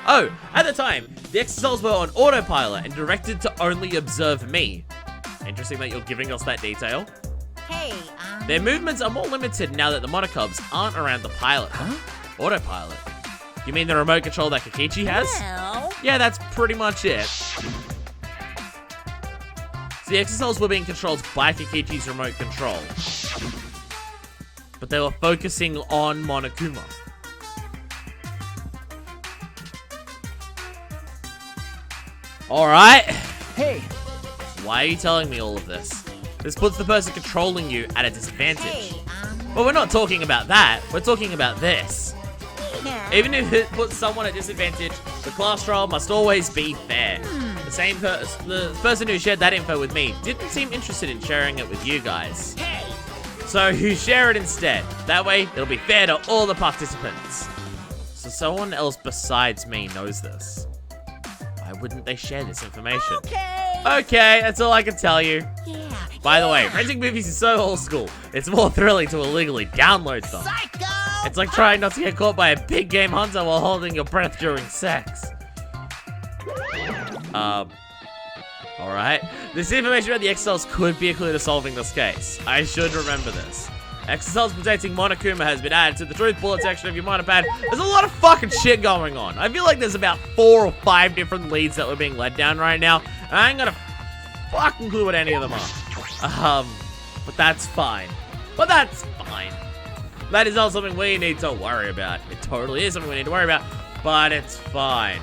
Oh, at the time, the exosols were on autopilot and directed to only observe me. Interesting that you're giving us that detail. Hey, Their movements are more limited now that the Monokubs aren't around the pilot. Autopilot. You mean the remote control that Kakichi has? well, Yeah, that's pretty much it. So the exosols were being controlled by Kakichi's remote control. But they were focusing on Monokuma. Alright. Hey! Why are you telling me all of this? This puts the person controlling you at a disadvantage. hey, But we're not talking about that. We're talking about this. yeah. Even if it puts someone at disadvantage, the class trial must always be fair. The person who shared that info with me didn't seem interested in sharing it with you guys. Hey, So you share it instead. That way, it'll be fair to all the participants. So someone else besides me knows this. Why wouldn't they share this information? okay. Okay, that's all I can tell you. Yeah. By the way, renting movies is so old school. It's more thrilling to illegally download them. Psycho. It's like trying not to get caught by a big game hunter while holding your breath during sex. Alright? This information about the X-Cells could be a clue to solving this case. I should remember this. X-Cells protecting Monokuma has been added to the truth bullet section of your minor pad. There's a lot of fucking shit going on. I feel like there's about 4 or 5 different leads that we're being led down right now. And I ain't gonna fucking clue what any of them are. But that's fine. But that's fine. That is not something we need to worry about. It totally is something we need to worry about. But it's fine.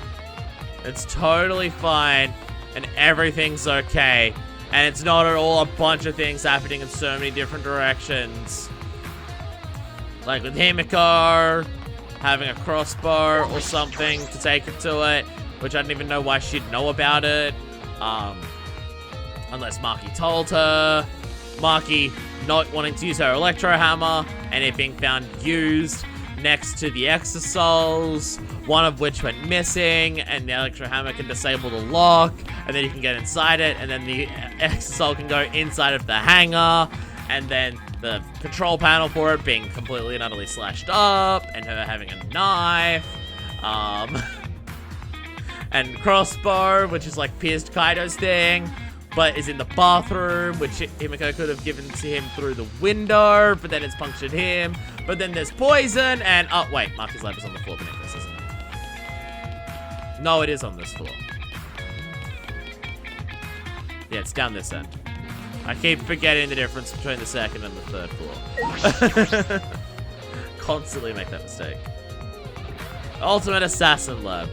It's totally fine. And everything's okay. And it's not at all a bunch of things happening in so many different directions. Like with Himiko having a crossbow or something to take her to it, which I don't even know why she'd know about it. Unless Maki told her. Maki not wanting to use her electro hammer and it being found used next to the exosols, one of which went missing, and the electro hammer can disable the lock, and then you can get inside it, and then the exosol can go inside of the hangar, and then the control panel for it being completely and utterly slashed up, and her having a knife, and crossbow, which is like pierced Kaido's thing, but is in the bathroom, which Himiko could have given to him through the window, but then it's punctured him. But then there's poison, and oh wait, Marcus lab is on the floor beneath this, isn't it? No, it is on this floor. Yeah, it's down this end. I keep forgetting the difference between the second and the third floor. Constantly make that mistake. Ultimate Assassin Lab.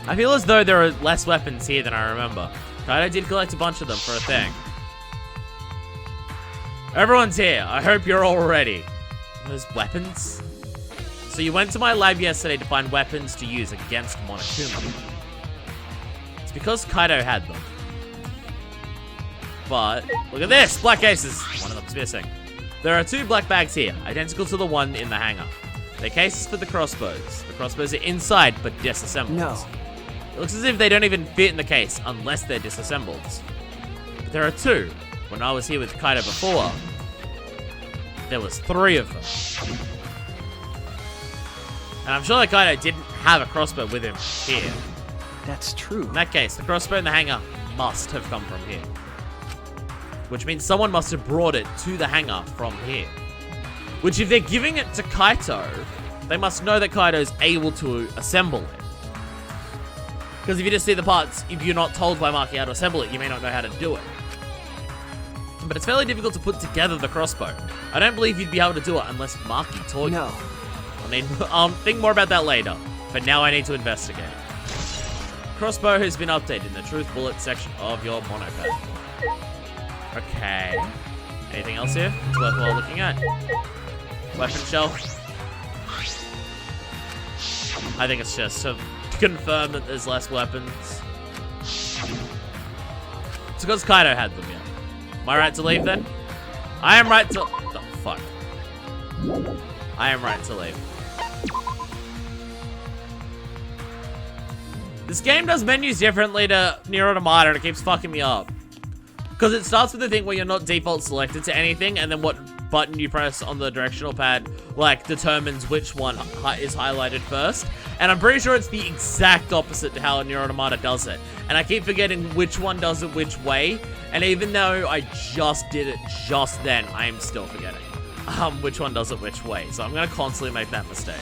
I feel as though there are less weapons here than I remember. Kaido did collect a bunch of them for a thing. Everyone's here. I hope you're all ready. Those weapons? So you went to my lab yesterday to find weapons to use against Monokuma. It's because Kaido had them. But, look at this! Black cases! One of them's missing. There are 2 black bags here, identical to the one in the hangar. They're cases for the crossbows. The crossbows are inside, but disassembled. No. It looks as if they don't even fit in the case, unless they're disassembled. But there are 2. When I was here with Kaido before, there was 3 of them. And I'm sure that Kaido didn't have a crossbow with him here. That's true. In that case, the crossbow in the hangar must have come from here. Which means someone must have brought it to the hangar from here. Which if they're giving it to Kaito, they must know that Kaido's able to assemble it. Because if you just see the parts, if you're not told by Maki how to assemble it, you may not know how to do it. But it's fairly difficult to put together the crossbow. I don't believe you'd be able to do it unless Maki taught you. No. I mean, think more about that later. But now I need to investigate. Crossbow has been updated in the truth bullet section of your monopad. Okay. Anything else here? It's worthwhile looking at. Weapon shelf. I think it's just to confirm that there's less weapons. It's because Kaido had them, yeah. Am I right to leave then? I am right to... Oh, fuck. I am right to leave. This game does menus differently to Nier Automata and it keeps fucking me up. Because it starts with the thing where you're not default selected to anything, and then what button you press on the directional pad, like, determines which one is highlighted first. And I'm pretty sure it's the exact opposite to how Nier Automata does it. And I keep forgetting which one does it which way. And even though I just did it just then, I am still forgetting which one does it which way. So I'm going to constantly make that mistake.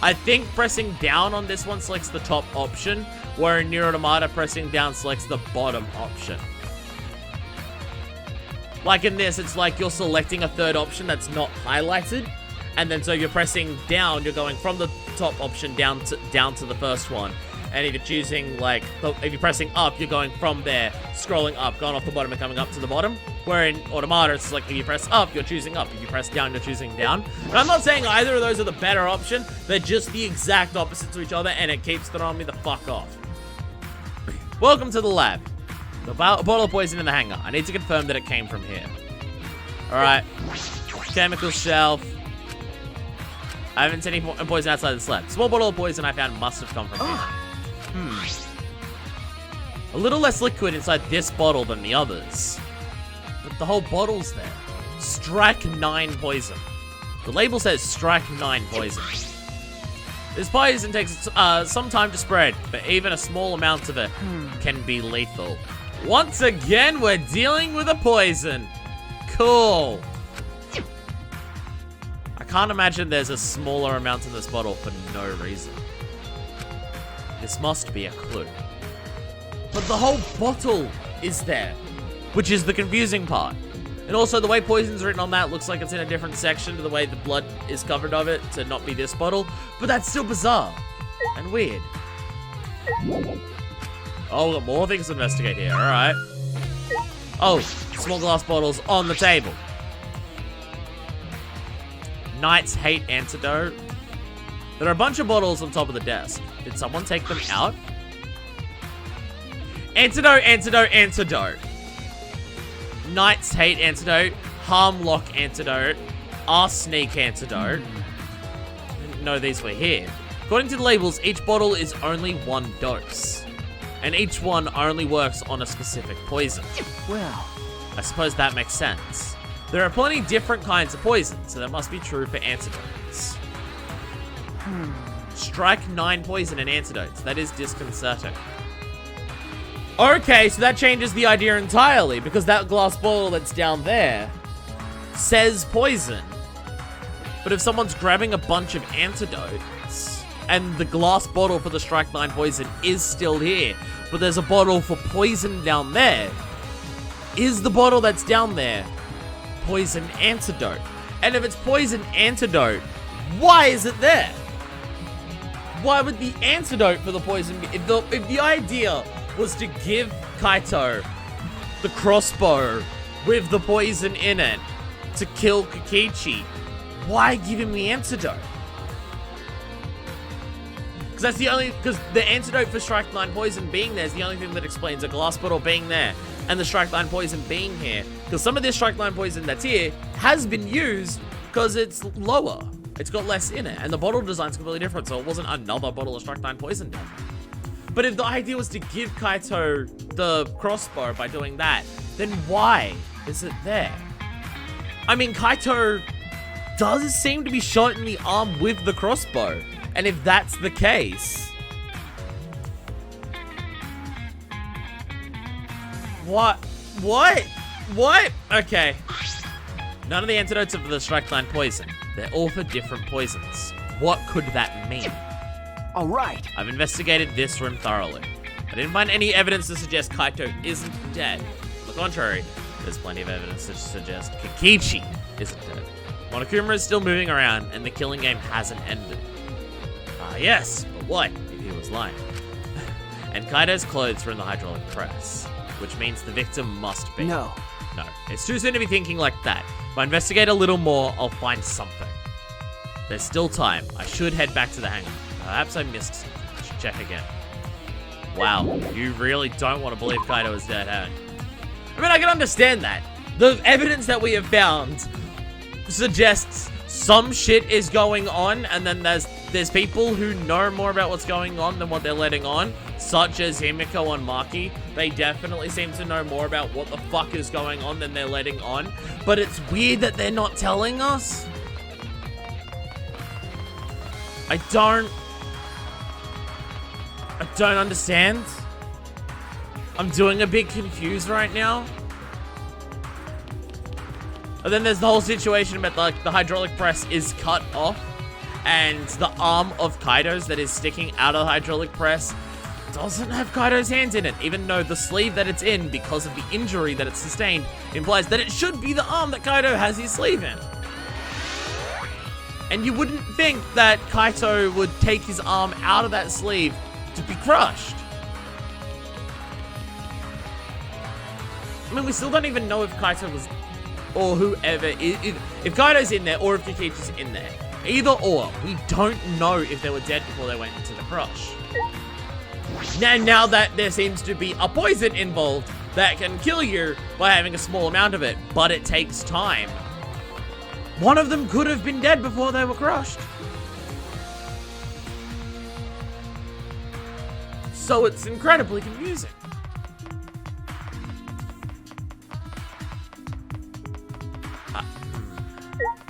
I think pressing down on this one selects the top option, where in Nier Automata, pressing down selects the bottom option. Like in this, it's like you're selecting a third option that's not highlighted. And then so if you're pressing down, you're going from the top option down to the first one. And if you're choosing, like, if you're pressing up, you're going from there, scrolling up, going off the bottom and coming up to the bottom. Where in Automata, it's like if you press up, you're choosing up. If you press down, you're choosing down. And I'm not saying either of those are the better option. They're just the exact opposite to each other, and it keeps throwing me the fuck off. Welcome to the lab. The bottle of poison in the hangar. I need to confirm that it came from here. Alright. Chemical shelf. I haven't seen any poison outside this lab. Small bottle of poison I found must have come from here. A little less liquid inside this bottle than the others. But the whole bottle's there. Strike 9 poison. The label says strike 9 poison. This poison takes some time to spread, but even a small amount of it can be lethal. Once again, we're dealing with a poison. Cool. I can't imagine there's a smaller amount in this bottle for no reason. This must be a clue. But the whole bottle is there, which is the confusing part. And also the way poison's written on that looks like it's in a different section to the way the blood is covered of it to not be this bottle. But that's still bizarre and weird. Oh, we've got more things to investigate here, alright. Oh, small glass bottles on the table. Knights hate antidote. There are a bunch of bottles on top of the desk. Did someone take them out? Antidote, antidote, antidote. Knights hate antidote. Harmlock antidote. Arsenic antidote. Didn't know these were here. According to the labels, each bottle is only 1 dose. And each one only works on a specific poison. Well, I suppose that makes sense. There are plenty different kinds of poison, so that must be true for antidotes. Strike 9 poison and antidotes. That is disconcerting. Okay, so that changes the idea entirely, because that glass bottle that's down there says poison. But if someone's grabbing a bunch of antidotes, and the glass bottle for the strike 9 poison is still here, but there's a bottle for poison down there, is the bottle that's down there poison antidote? And if it's poison antidote, why is it there? Why would the antidote for the poison be... If the idea was to give Kaito the crossbow with the poison in it to kill Kikichi, why give him the antidote? Because that's the only... Because the antidote for strike 9 poison being there is the only thing that explains a glass bottle being there and the strike 9 poison being here. Because some of this strike 9 poison that's here has been used because it's lower. It's got less in it, and the bottle design's completely different, so it wasn't another bottle of strike 9 poison down there. But if the idea was to give Kaito the crossbow by doing that, then why is it there? I mean, Kaito does seem to be shot in the arm with the crossbow. And if that's the case... What? Okay. None of the antidotes are for the strike 9 poison. They're all for different poisons. What could that mean? all right. I've investigated this room thoroughly. I didn't find any evidence to suggest Kaito isn't dead. On the contrary, there's plenty of evidence to suggest Kikichi isn't dead. Monokuma is still moving around, and the killing game hasn't ended. Ah, yes, but what if he was lying? And Kaito's clothes were in the hydraulic press, which means the victim must be. No. No, it's too soon to be thinking like that. If I investigate a little more, I'll find something. There's still time. I should head back to the hangar. Perhaps I missed something. I should check again. Wow, you really don't want to believe Kaito is dead, huh? I mean, I can understand that. The evidence that we have found suggests some shit is going on, and then there's people who know more about what's going on than what they're letting on, such as Himiko and Maki. They definitely seem to know more about what the fuck is going on than they're letting on, but it's weird that they're not telling us. I don't understand. I'm doing a bit confused right now. And then there's the whole situation about like the hydraulic press is cut off, and the arm of Kaito's that is sticking out of the hydraulic press doesn't have Kaito's hands in it, even though the sleeve that it's in, because of the injury that it's sustained, implies that it should be the arm that Kaito has his sleeve in. And you wouldn't think that Kaito would take his arm out of that sleeve to be crushed. I mean, we still don't even know if Kaito was, or whoever, if Kaito's in there or if Kikichi's in there. Either or, we don't know if they were dead before they went into the crush. Now that there seems to be a poison involved that can kill you by having a small amount of it, but it takes time. One of them could have been dead before they were crushed. So it's incredibly confusing.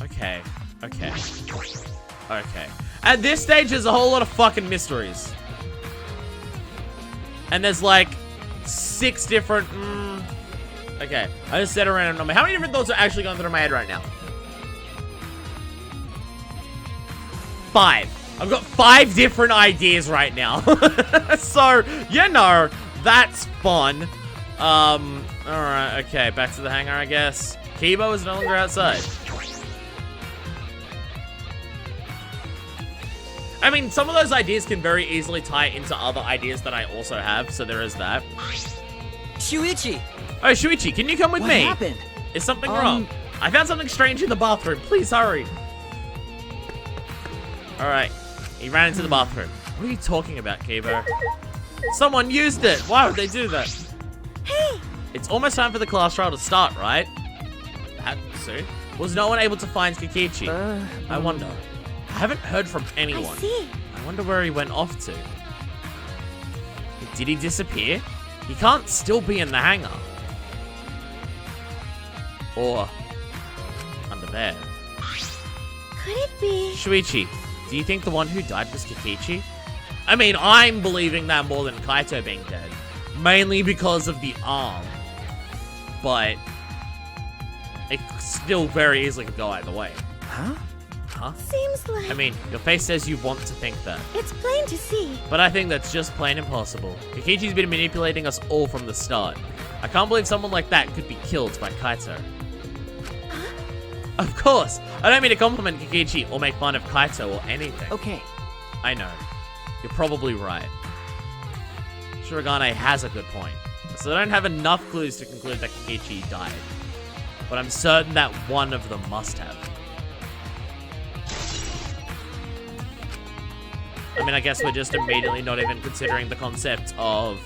Okay. At this stage, there's a whole lot of fucking mysteries. And there's like 6 different... Okay, I just said a random number. How many different thoughts are actually going through my head right now? 5. I've got 5 different ideas right now. So, you know, that's fun. Alright, okay, back to the hangar, I guess. Kibo is no longer outside. I mean, some of those ideas can very easily tie into other ideas that I also have, so there is that. Shuichi! Oh, Shuichi, can you come with me? What happened? Is something wrong? I found something strange in the bathroom. Please hurry. Alright, he ran into the bathroom. What are you talking about, Kibo? Someone used it. Why would they do that? Hey! It's almost time for the class trial to start, right? That soon? Was no one able to find Kikichi? I wonder. I haven't heard from anyone. I see. I wonder where he went off to. Did he disappear? He can't still be in the hangar. Or under there. Could it be? Shuichi, do you think the one who died was Kikichi? I mean, I'm believing that more than Kaito being dead. Mainly because of the arm. But it still very easily could go either way. Huh? Huh? Seems like... I mean, your face says you want to think that. It's plain to see. But I think that's just plain impossible. Kikichi's been manipulating us all from the start. I can't believe someone like that could be killed by Kaito. Huh? Of course! I don't mean to compliment Kikichi or make fun of Kaito or anything. Okay. I know. You're probably right. Shirogane has a good point. So I don't have enough clues to conclude that Kikichi died. But I'm certain that one of them must have. I mean, I guess we're just immediately not even considering the concept of,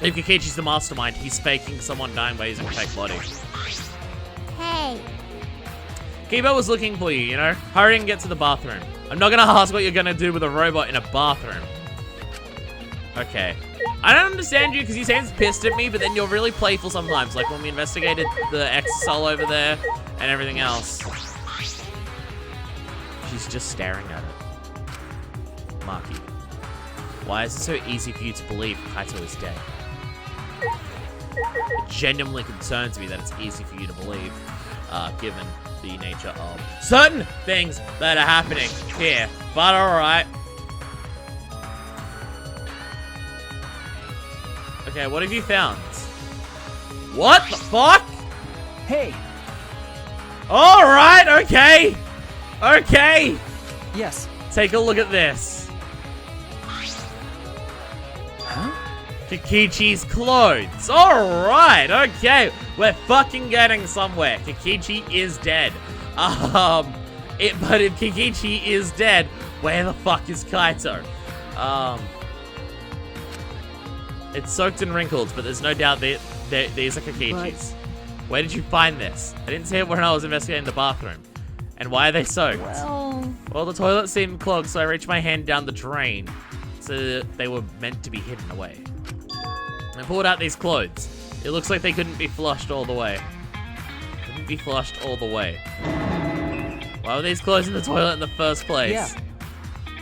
if Kikichi's the mastermind, he's faking someone dying by using a fake body. Hey. Kibo was looking for you, you know? Hurry and get to the bathroom. I'm not gonna ask what you're gonna do with a robot in a bathroom. Okay. I don't understand you because you seem pissed at me, but then you're really playful sometimes, like when we investigated the Exosol over there and everything else. She's just staring at it. Maki, why is it so easy for you to believe Kaito is dead? It genuinely concerns me that it's easy for you to believe, given the nature of certain things that are happening here. But alright. Okay, what have you found? What the fuck? Hey! Alright, okay! Okay! Yes. Take a look at this. Huh? Kikichi's clothes. Alright, okay. We're fucking getting somewhere. Kikichi is dead. But if Kikichi is dead, where the fuck is Kaito? It's soaked and wrinkled, but there's no doubt these are Kikichi's. Where did you find this? I didn't see it when I was investigating the bathroom. And why are they soaked? Well, the toilet seemed clogged, so I reached my hand down the drain. So they were meant to be hidden away. I pulled out these clothes. It looks like they couldn't be flushed all the way. Couldn't be flushed all the way. Why were these clothes in the toilet in the first place?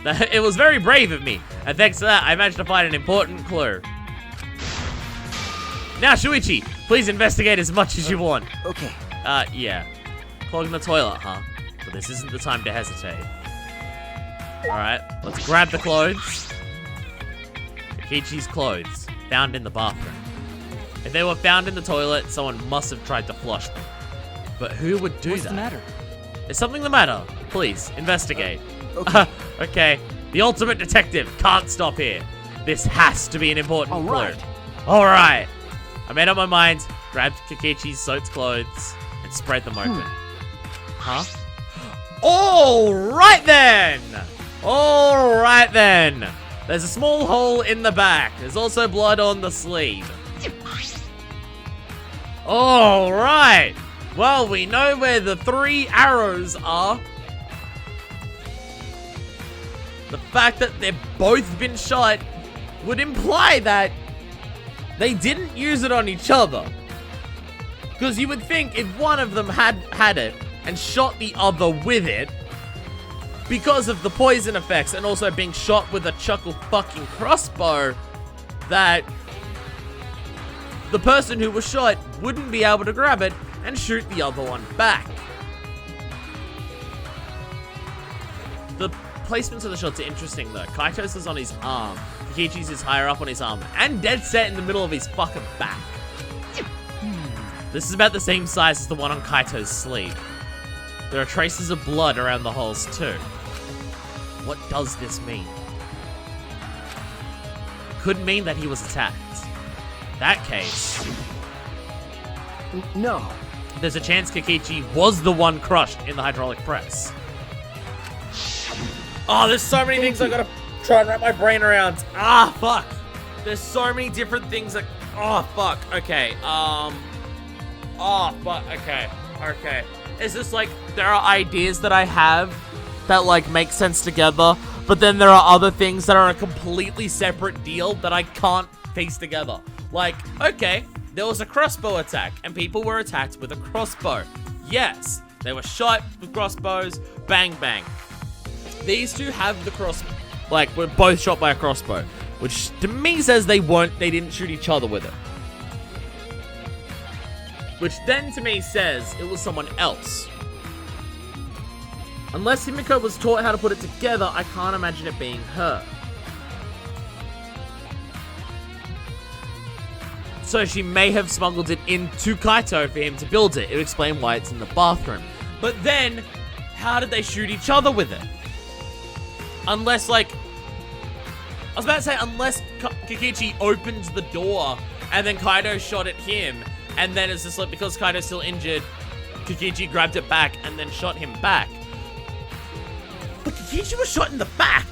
Yeah. It was very brave of me. And thanks to that, I managed to find an important clue. Now, Shuichi, please investigate as much as you want. Okay. Yeah. Clogging the toilet, huh? But this isn't the time to hesitate. Alright, let's grab the clothes. Kikichi's clothes, found in the bathroom. If they were found in the toilet, someone must have tried to flush them. But who would do What's that? the matter? Is something the matter? Please, investigate. Okay. Okay, the ultimate detective can't stop here. This has to be an important All clue. right. Alright. I made up my mind, grabbed Kikichi's soaked clothes, and spread them open. Huh? Alright then! Alright then! There's a small hole in the back. There's also blood on the sleeve. Alright! Well, we know where the 3 arrows are. The fact that they've both been shot would imply that they didn't use it on each other. Because you would think if one of them had it and shot the other with it, because of the poison effects and also being shot with a chuckle fucking crossbow, that the person who was shot wouldn't be able to grab it and shoot the other one back. The placements of the shots are interesting though. Kaito's is on his arm, Takechi's is higher up on his arm, and dead set in the middle of his fucking back. This is about the same size as the one on Kaito's sleeve. There are traces of blood around the holes too. What does this mean? Could mean that he was attacked. That case, No. there's a chance Takechi was the one crushed in the hydraulic press. Oh, there's so many things I gotta try and wrap my brain around. Ah, fuck. There's so many different things that... Oh, fuck. Okay, Oh, fuck. Okay. Okay. It's just like, there are ideas that I have that, like, make sense together, but then there are other things that are a completely separate deal that I can't piece together. Like, okay, there was a crossbow attack, and people were attacked with a crossbow. Yes, they were shot with crossbows, bang, bang. These two have the were both shot by a crossbow, which to me says they didn't shoot each other with it. Which then to me says it was someone else. Unless Himiko was taught how to put it together, I can't imagine it being her. So she may have smuggled it into Kaito for him to build it. It would explain why it's in the bathroom. But then, how did they shoot each other with it? Unless, like... I was about to say, unless Takechi opened the door and then Kaito shot at him, and then it's just like, because Kaito's still injured, Takechi grabbed it back and then shot him back. But Takechi was shot in the back!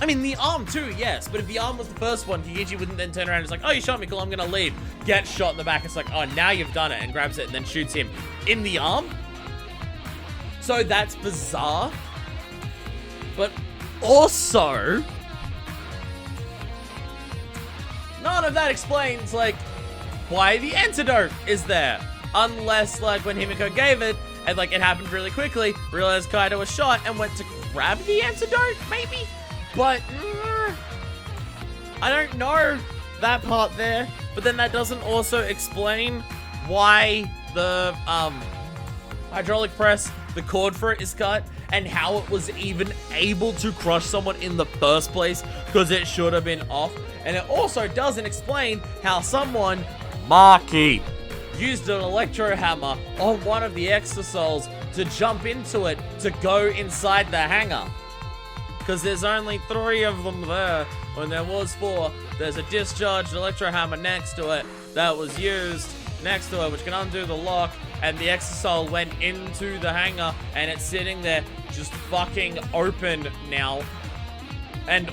I mean, the arm too, yes, but if the arm was the first one, Takechi wouldn't then turn around and it's like, oh, you shot me, cool, I'm gonna leave. Get shot in the back, it's like, oh, now you've done it, and grabs it and then shoots him in the arm? So that's bizarre. But also, none of that explains, like, why the antidote is there. Unless, like, when Himiko gave it, and, like, it happened really quickly, realized Kaito was shot, and went to grab the antidote, maybe? But, I don't know that part there. But then that doesn't also explain why the, hydraulic press, the cord for it is cut, and how it was even able to crush someone in the first place, because it should have been off. And it also doesn't explain how someone, Maki, used an electro hammer on one of the exosols to jump into it to go inside the hangar. Because there's only 3 of them there, when there was 4. There's a discharged electro hammer next to it that was used next to it, which can undo the lock, and the exosol went into the hangar, and it's sitting there just fucking open now. And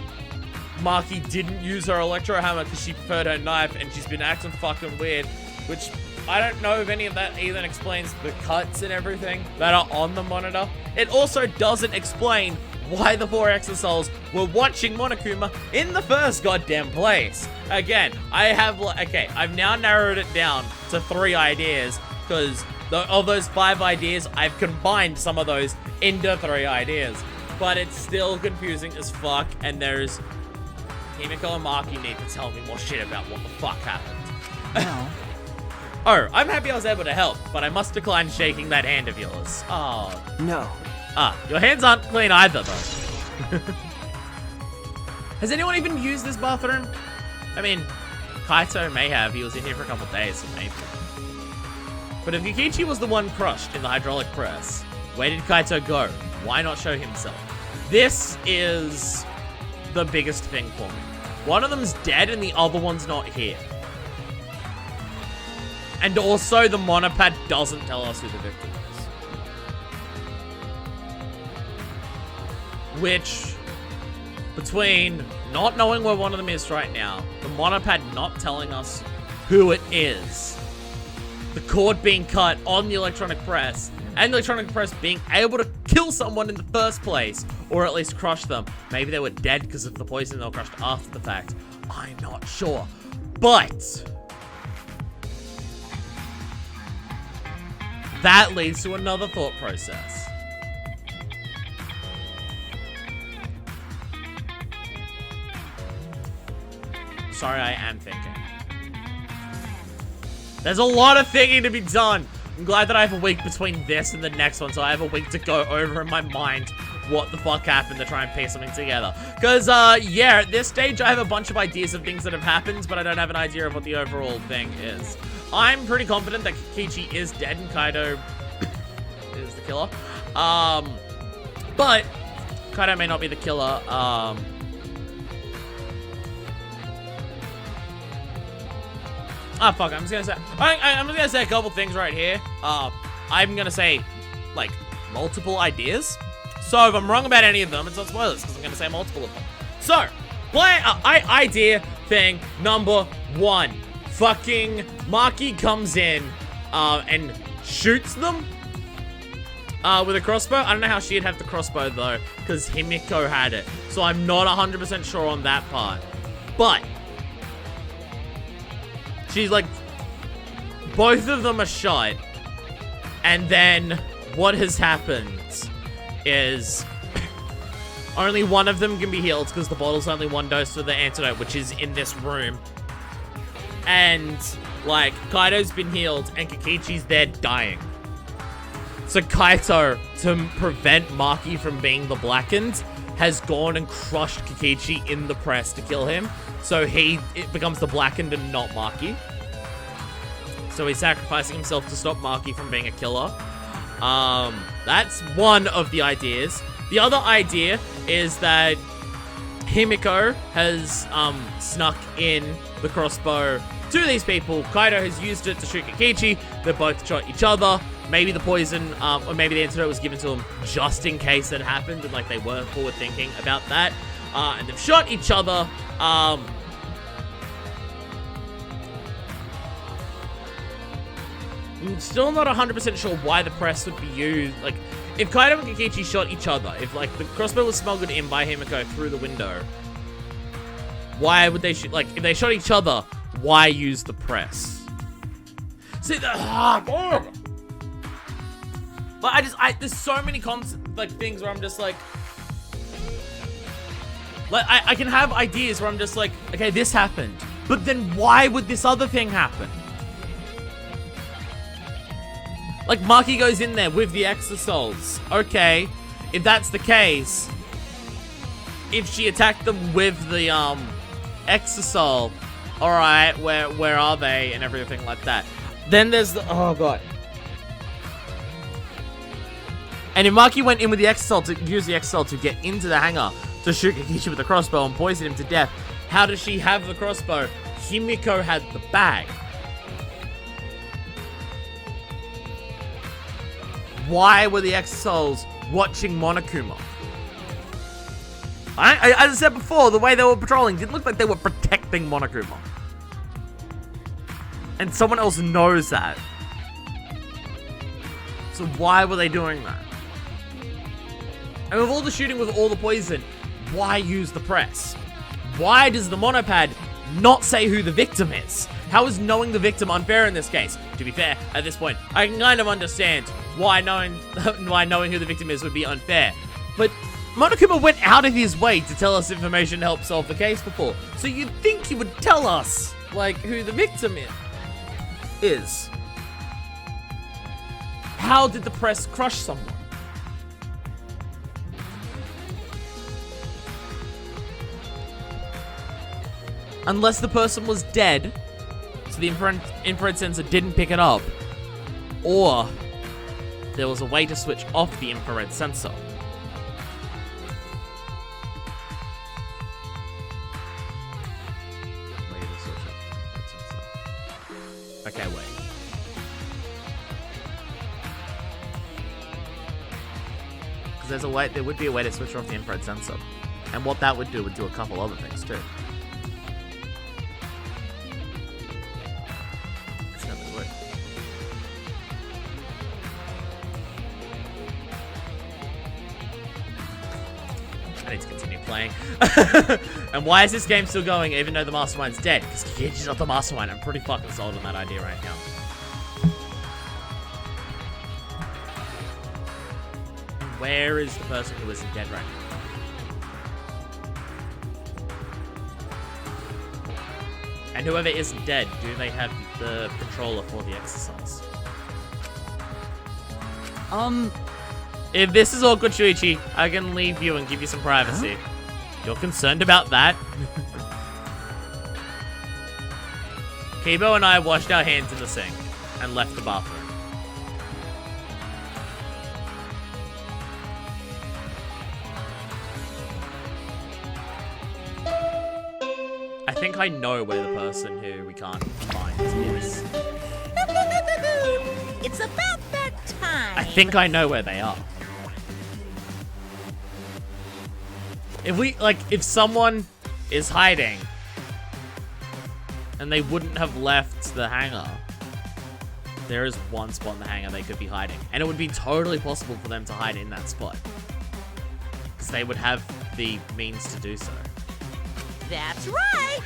Maki didn't use her electro hammer because she preferred her knife, and she's been acting fucking weird, which I don't know if any of that even explains the cuts and everything that are on the monitor. It also doesn't explain why the 4 exosols were watching Monokuma in the first goddamn place. Again, I've now narrowed it down to 3 ideas, because of those 5 ideas, I've combined some of those into 3 ideas. But it's still confusing as fuck, and there's... Himiko and Maki need to tell me more shit about what the fuck happened. Now, Oh, I'm happy I was able to help, but I must decline shaking that hand of yours. Oh. No. Your hands aren't clean either, though. Has anyone even used this bathroom? I mean, Kaito may have. He was in here for a couple days, so maybe. But if Takechi was the one crushed in the hydraulic press, where did Kaito go? Why not show himself? This is the biggest thing for me. One of them's dead and the other one's not here. And also, the monopad doesn't tell us who the victim is. Which, between not knowing where one of them is right now, the monopad not telling us who it is, the cord being cut on the electronic press, and the electronic press being able to kill someone in the first place, or at least crush them. Maybe they were dead because of the poison they were crushed after the fact. I'm not sure. But that leads to another thought process. Sorry, I am thinking. There's a lot of thinking to be done. I'm glad that I have a week between this and the next one, so I have a week to go over in my mind what the fuck happened to try and piece something together. Because, yeah, at this stage, I have a bunch of ideas of things that have happened, but I don't have an idea of what the overall thing is. I'm pretty confident that Kikichi is dead and Kaido is the killer. But Kaido may not be the killer. Fuck, I'm just gonna say, I'm just gonna say a couple things right here. I'm gonna say, like, multiple ideas. So if I'm wrong about any of them, it's not spoilers, because I'm gonna say multiple of them. So, idea thing number 1. Fucking Maki comes in, and shoots them, with a crossbow. I don't know how she'd have the crossbow, though, because Himiko had it. So I'm not 100% sure on that part. But she's like, both of them are shot. And then what has happened is only one of them can be healed because the bottle's only 1 dose of the antidote, which is in this room. And, like, Kaido's been healed and Kikichi's there dying. So Kaito, to prevent Maki from being the Blackened, has gone and crushed Kikichi in the press to kill him. So it becomes the Blackened and not Maki. So he's sacrificing himself to stop Maki from being a killer. That's one of the ideas. The other idea is that Himiko has snuck in the crossbow to these people. Kaido has used it to shoot Kikichi. They both shot each other. Maybe the poison, or maybe the antidote was given to them just in case that happened, and like they were forward thinking about that. And they've shot each other. I'm still not 100% sure why the press would be used. Like, if Kaido and Kikichi shot each other, if like the crossbow was smuggled in by Himiko through the window, why would they shoot? Like, if they shot each other, why use the press? See, but there's so many things where I'm just like I can have ideas where I'm just like, okay, this happened, but then why would this other thing happen? Like, Maki goes in there with the Exosols. Okay, if that's the case, if she attacked them with the Exosol, all right, where are they and everything like that? Then there's the oh god. And if Maki went in with the Exosol to use the Exosol to get into the hangar to shoot Kikichi with the crossbow and poison him to death, how does she have the crossbow? Himiko had the bag. Why were the Exosols watching Monokuma? As I said before, the way they were patrolling didn't look like they were protecting Monokuma. And someone else knows that. So why were they doing that? And with all the shooting, with all the poison, why use the press? Why does the monopad not say who the victim is? How is knowing the victim unfair in this case? To be fair, at this point, I can kind of understand why knowing who the victim is would be unfair. But Monokuma went out of his way to tell us information to help solve the case before. So you'd think he would tell us, like, who the victim is. How did the press crush someone? Unless the person was dead, so the infrared sensor didn't pick it up. Or there was a way to switch off the infrared sensor. Okay, wait. Because there's a way, there would be a way to switch off the infrared sensor. And what that would do a couple other things too. I need to continue playing. And why is this game still going even though the mastermind's dead? Because Kikichi's not the mastermind. I'm pretty fucking sold on that idea right now. Where is the person who isn't dead right now? And whoever isn't dead, do they have the controller for the exercise? If this is all good, Shuichi, I can leave you and give you some privacy. Huh? You're concerned about that? Kibo and I washed our hands in the sink and left the bathroom. I think I know where the person who we can't find is. It's about that time. I think I know where they are. If someone is hiding and they wouldn't have left the hangar, there is one spot in the hangar they could be hiding. And it would be totally possible for them to hide in that spot, because they would have the means to do so. That's right!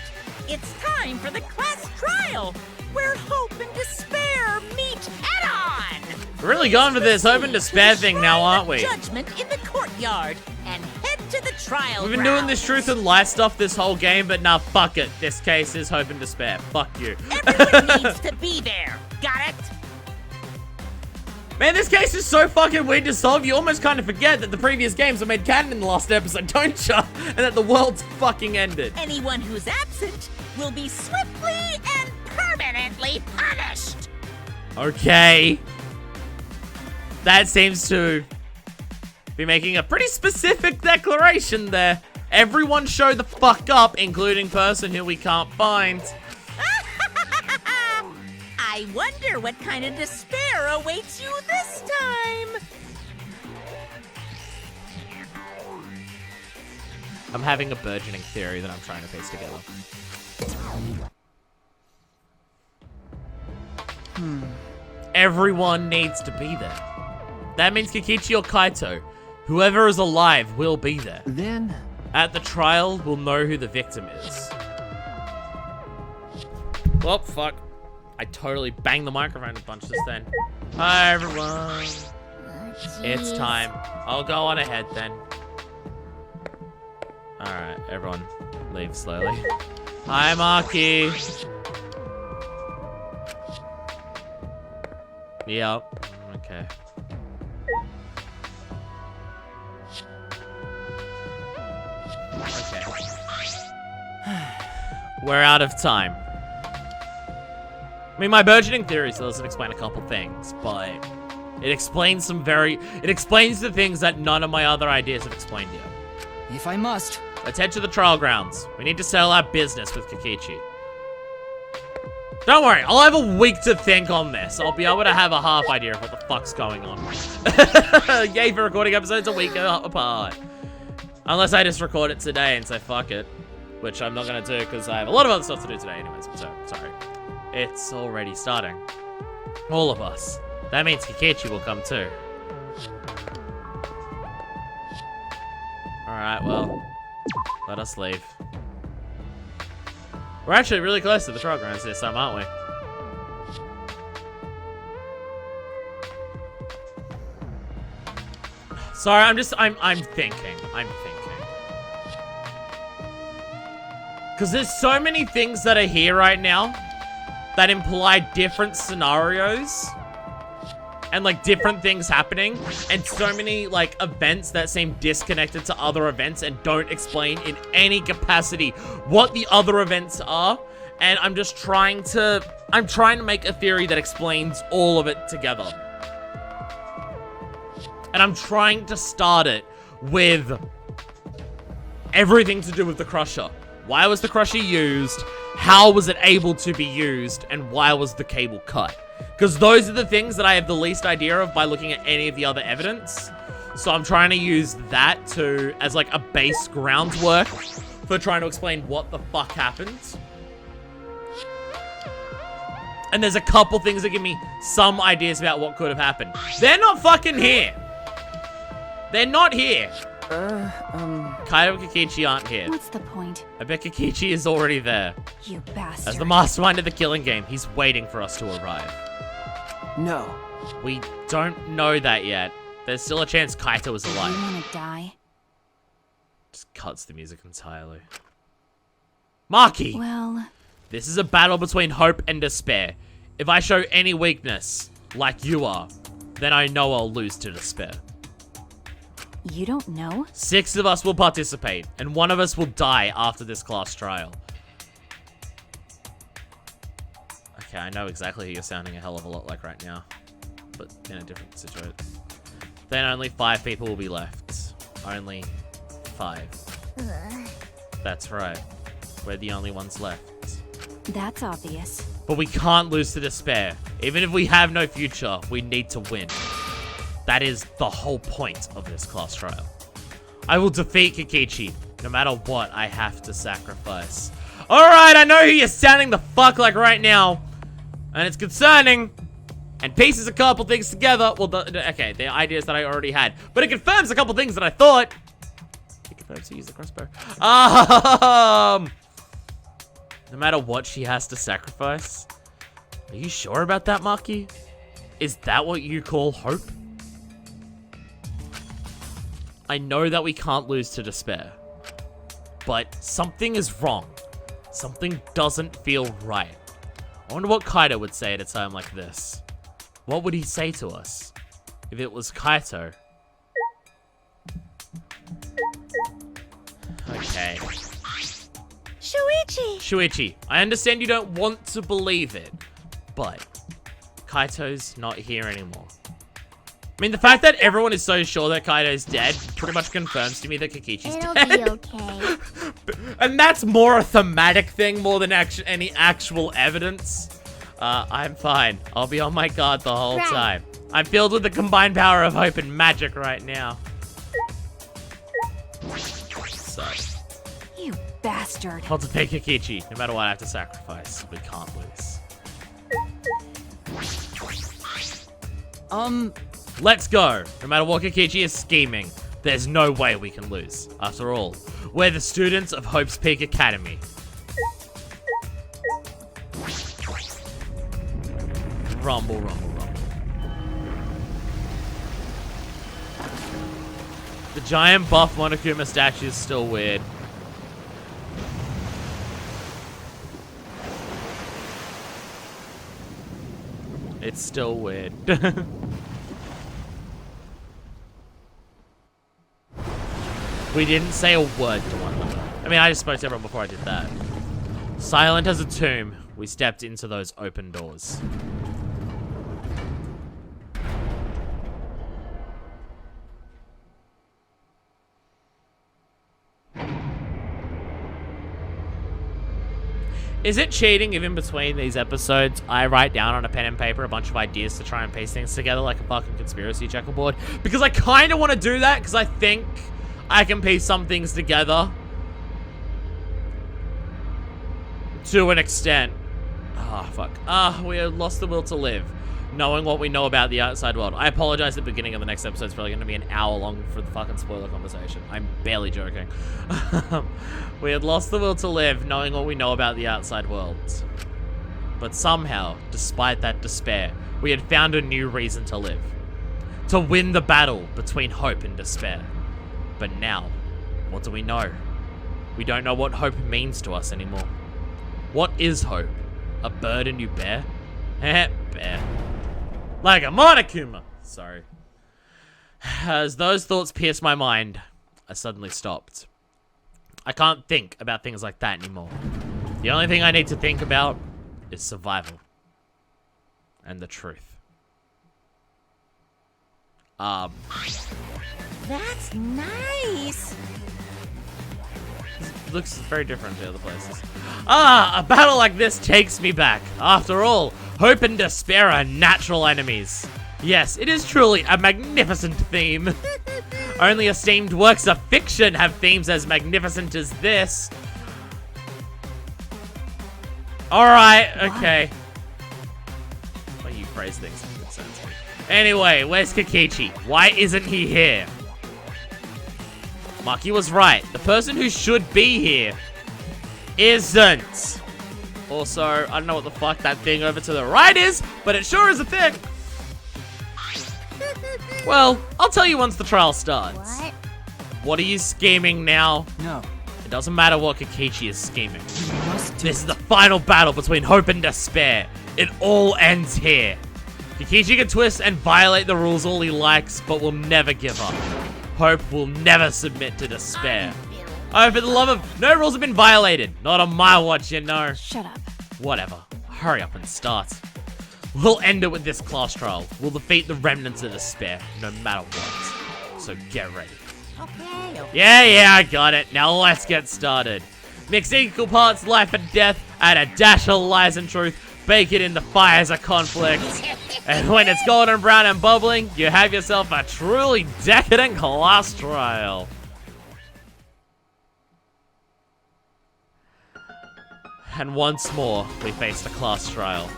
It's time for the class trial, where hope and despair meet head-on! We're really going for this hope and despair thing now, aren't we? Judgment in the courtyard, and head to the trial We've been doing this truth and lie stuff this whole game, but nah, fuck it. This case is hope and despair. Fuck you. Everyone needs to be there. Got it? Man, this case is so fucking weird to solve, you almost kind of forget that the previous games were made canon in the last episode, don't you? And that the world's fucking ended. Anyone who's absent will be swiftly and permanently punished. Okay. That seems to be making a pretty specific declaration there. Everyone show the fuck up, including person who we can't find. I wonder what kind of despair awaits you this time. I'm having a burgeoning theory that I'm trying to piece together. Everyone needs to be there. That means Kikichi or Kaito, whoever is alive, will be there. Then, at the trial, we'll know who the victim is. Well, fuck. I totally banged the microphone a bunch just then. Hi, everyone. It's time. I'll go on ahead then. Alright, everyone, leave slowly. Hi, Maki. Yep. Okay. Okay. We're out of time. I mean, my burgeoning theory still doesn't explain a couple things, but it explains the things that none of my other ideas have explained yet. if I must. Let's head to the trial grounds. We need to settle our business with Kikichi. Don't worry, I'll have a week to think on this. I'll be able to have a half idea of what the fuck's going on. Yay for recording episodes a week apart. Unless I just record it today and say fuck it. Which I'm not gonna do because I have a lot of other stuff to do today anyways, so sorry. It's already starting. All of us. That means Kikichi will come too. Alright, well, let us leave. We're actually really close to the trial grounds this time, aren't we? Sorry, I'm thinking. Because there's so many things that are here right now that imply different scenarios and like different things happening, and so many like events that seem disconnected to other events and don't explain in any capacity what the other events are. And I'm trying to make a theory that explains all of it together. And I'm trying to start it with everything to do with the Crusher. Why was the Crusher used? How was it able to be used? And why was the cable cut? Because those are the things that I have the least idea of by looking at any of the other evidence. So I'm trying to use that as like a base groundwork for trying to explain what the fuck happened. And there's a couple things that give me some ideas about what could have happened. They're not fucking here. They're not here. Kaito and Kikichi aren't here. What's the point? I bet Kikichi is already there. You bastard. As the mastermind of the killing game, he's waiting for us to arrive. No. We don't know that yet. There's still a chance Kaito is You alive. wanna die? Just cuts the music entirely. Maki! Well, This is a battle between hope and despair. If I show any weakness, like you are, then I know I'll lose to despair. You don't know? 6 of us will participate, and 1 of us will die after this class trial. Okay, I know exactly who you're sounding a hell of a lot like right now, but in a different situation. Then only 5 people will be left. Only 5. That's right. We're the only ones left. That's obvious. But we can't lose to despair. Even if we have no future, we need to win. That is the whole point of this class trial. I will defeat Kikichi, no matter what I have to sacrifice. Alright, I know who you're sounding the fuck like right now. And it's concerning. And pieces a couple things together. Well, okay, the ideas that I already had. But it confirms a couple things that I thought. It confirms to use the crossbow. No matter what she has to sacrifice. Are you sure about that, Maki? Is that what you call hope? I know that we can't lose to despair. But something is wrong. Something doesn't feel right. I wonder what Kaito would say at a time like this. What would he say to us? If it was Kaito. Okay. Shuichi, I understand you don't want to believe it, but Kaito's not here anymore. I mean, the fact that everyone is so sure that Kaito's dead pretty much confirms to me that Kikichi's dead. It'll be okay. And that's more a thematic thing more than any actual evidence. I'm fine. I'll be on my guard the whole time. I'm filled with the combined power of hope and magic right now. So. You bastard. I'll defeat Kikichi, no matter what I have to sacrifice. We can't lose. Let's go. No matter what Kikichi is scheming, there's no way we can lose. After all, we're the students of Hope's Peak Academy. Rumble, rumble, rumble. The giant buff Monokuma statue is still weird. It's still weird. We didn't say a word to one another. I mean, I just spoke to everyone before I did that. Silent as a tomb, we stepped into those open doors. Is it cheating if in between these episodes I write down on a pen and paper a bunch of ideas to try and piece things together like a fucking conspiracy checkerboard? Because I kind of want to do that because I think I can piece some things together to an extent. Ah, oh, fuck. We have lost the will to live, knowing what we know about the outside world. I apologize at the beginning of the next episode. It's probably going to be an hour long for the fucking spoiler conversation. I'm barely joking. We had lost the will to live, knowing what we know about the outside world. But somehow, despite that despair, we had found a new reason to live. To win the battle between hope and despair. But now, what do we know? We don't know what hope means to us anymore. What is hope? A burden you bear? Bear. Like a Monokuma! Sorry. As those thoughts pierced my mind, I suddenly stopped. I can't think about things like that anymore. The only thing I need to think about is survival. And the truth. That's nice. It looks very different to other places. A battle like this takes me back. After all, hope and despair are natural enemies. Yes, it is truly a magnificent theme. Only esteemed works of fiction have themes as magnificent as this. Alright, okay. Well, you phrase things in good sense. Anyway, where's Kikichi? Why isn't he here? Maki was right. The person who should be here isn't. Also, I don't know what the fuck that thing over to the right is, but it sure is a thing. Well, I'll tell you once the trial starts. What? What are you scheming now? No, It doesn't matter what Kikichi is scheming. You must do This is the final battle between hope and despair. It all ends here. Kikichi can twist and violate the rules all he likes, but will never give up. Hope will never submit to despair. Oh, for the love of... No rules have been violated. Not on my watch, you know. Shut up. Whatever. Hurry up and start. We'll end it with this class trial. We'll defeat the remnants of despair, no matter what. So get ready. Okay. Yeah, I got it. Now let's get started. Mix equal parts life and death, add a dash of lies and truth, bake it in the fires of conflict. And when it's golden brown and bubbling, you have yourself a truly decadent class trial. And once more, we face the class trial.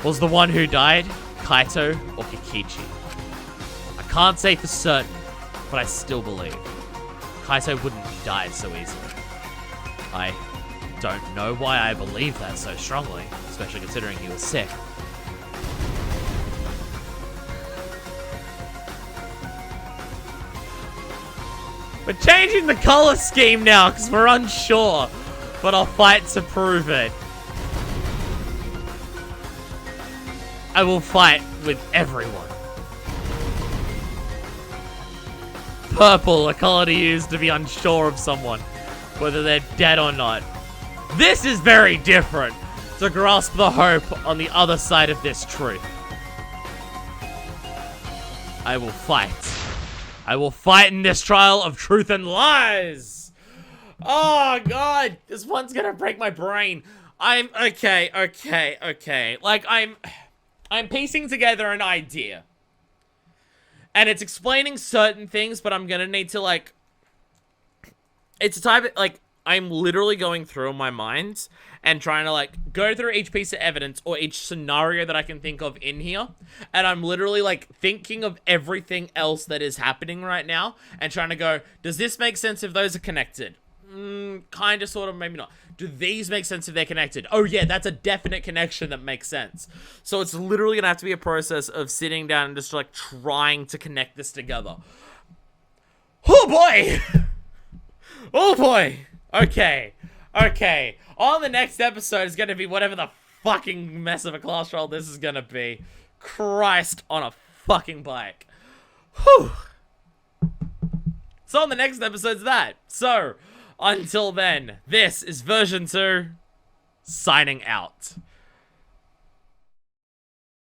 Was the one who died Kaito or Kikichi? I can't say for certain, but I still believe Kaito wouldn't have died so easily. I don't know why I believe that so strongly, especially considering he was sick. We're changing the color scheme now because we're unsure, but I'll fight to prove it. I will fight with everyone. Purple, a color to use to be unsure of someone, whether they're dead or not. This is very different, to grasp the hope on the other side of this truth. I will fight. I will fight in this trial of truth and lies. Oh god, this one's gonna break my brain. I'm okay. Like I'm piecing together an idea. And it's explaining certain things, but I'm gonna need to like, it's a type of, like, I'm literally going through my mind and trying to like go through each piece of evidence or each scenario that I can think of in here. And I'm literally like thinking of everything else that is happening right now and trying to go, does this make sense if those are connected? Kind of, sort of, maybe not. Do these make sense if they're connected? Oh yeah, that's a definite connection that makes sense. So it's literally gonna have to be a process of sitting down and just like trying to connect this together. Oh boy! Oh boy! Okay. On the next episode is gonna be whatever the fucking mess of a class trial this is gonna be. Christ on a fucking bike. Whew. So on the next episode's that. So, until then, this is version 2, signing out.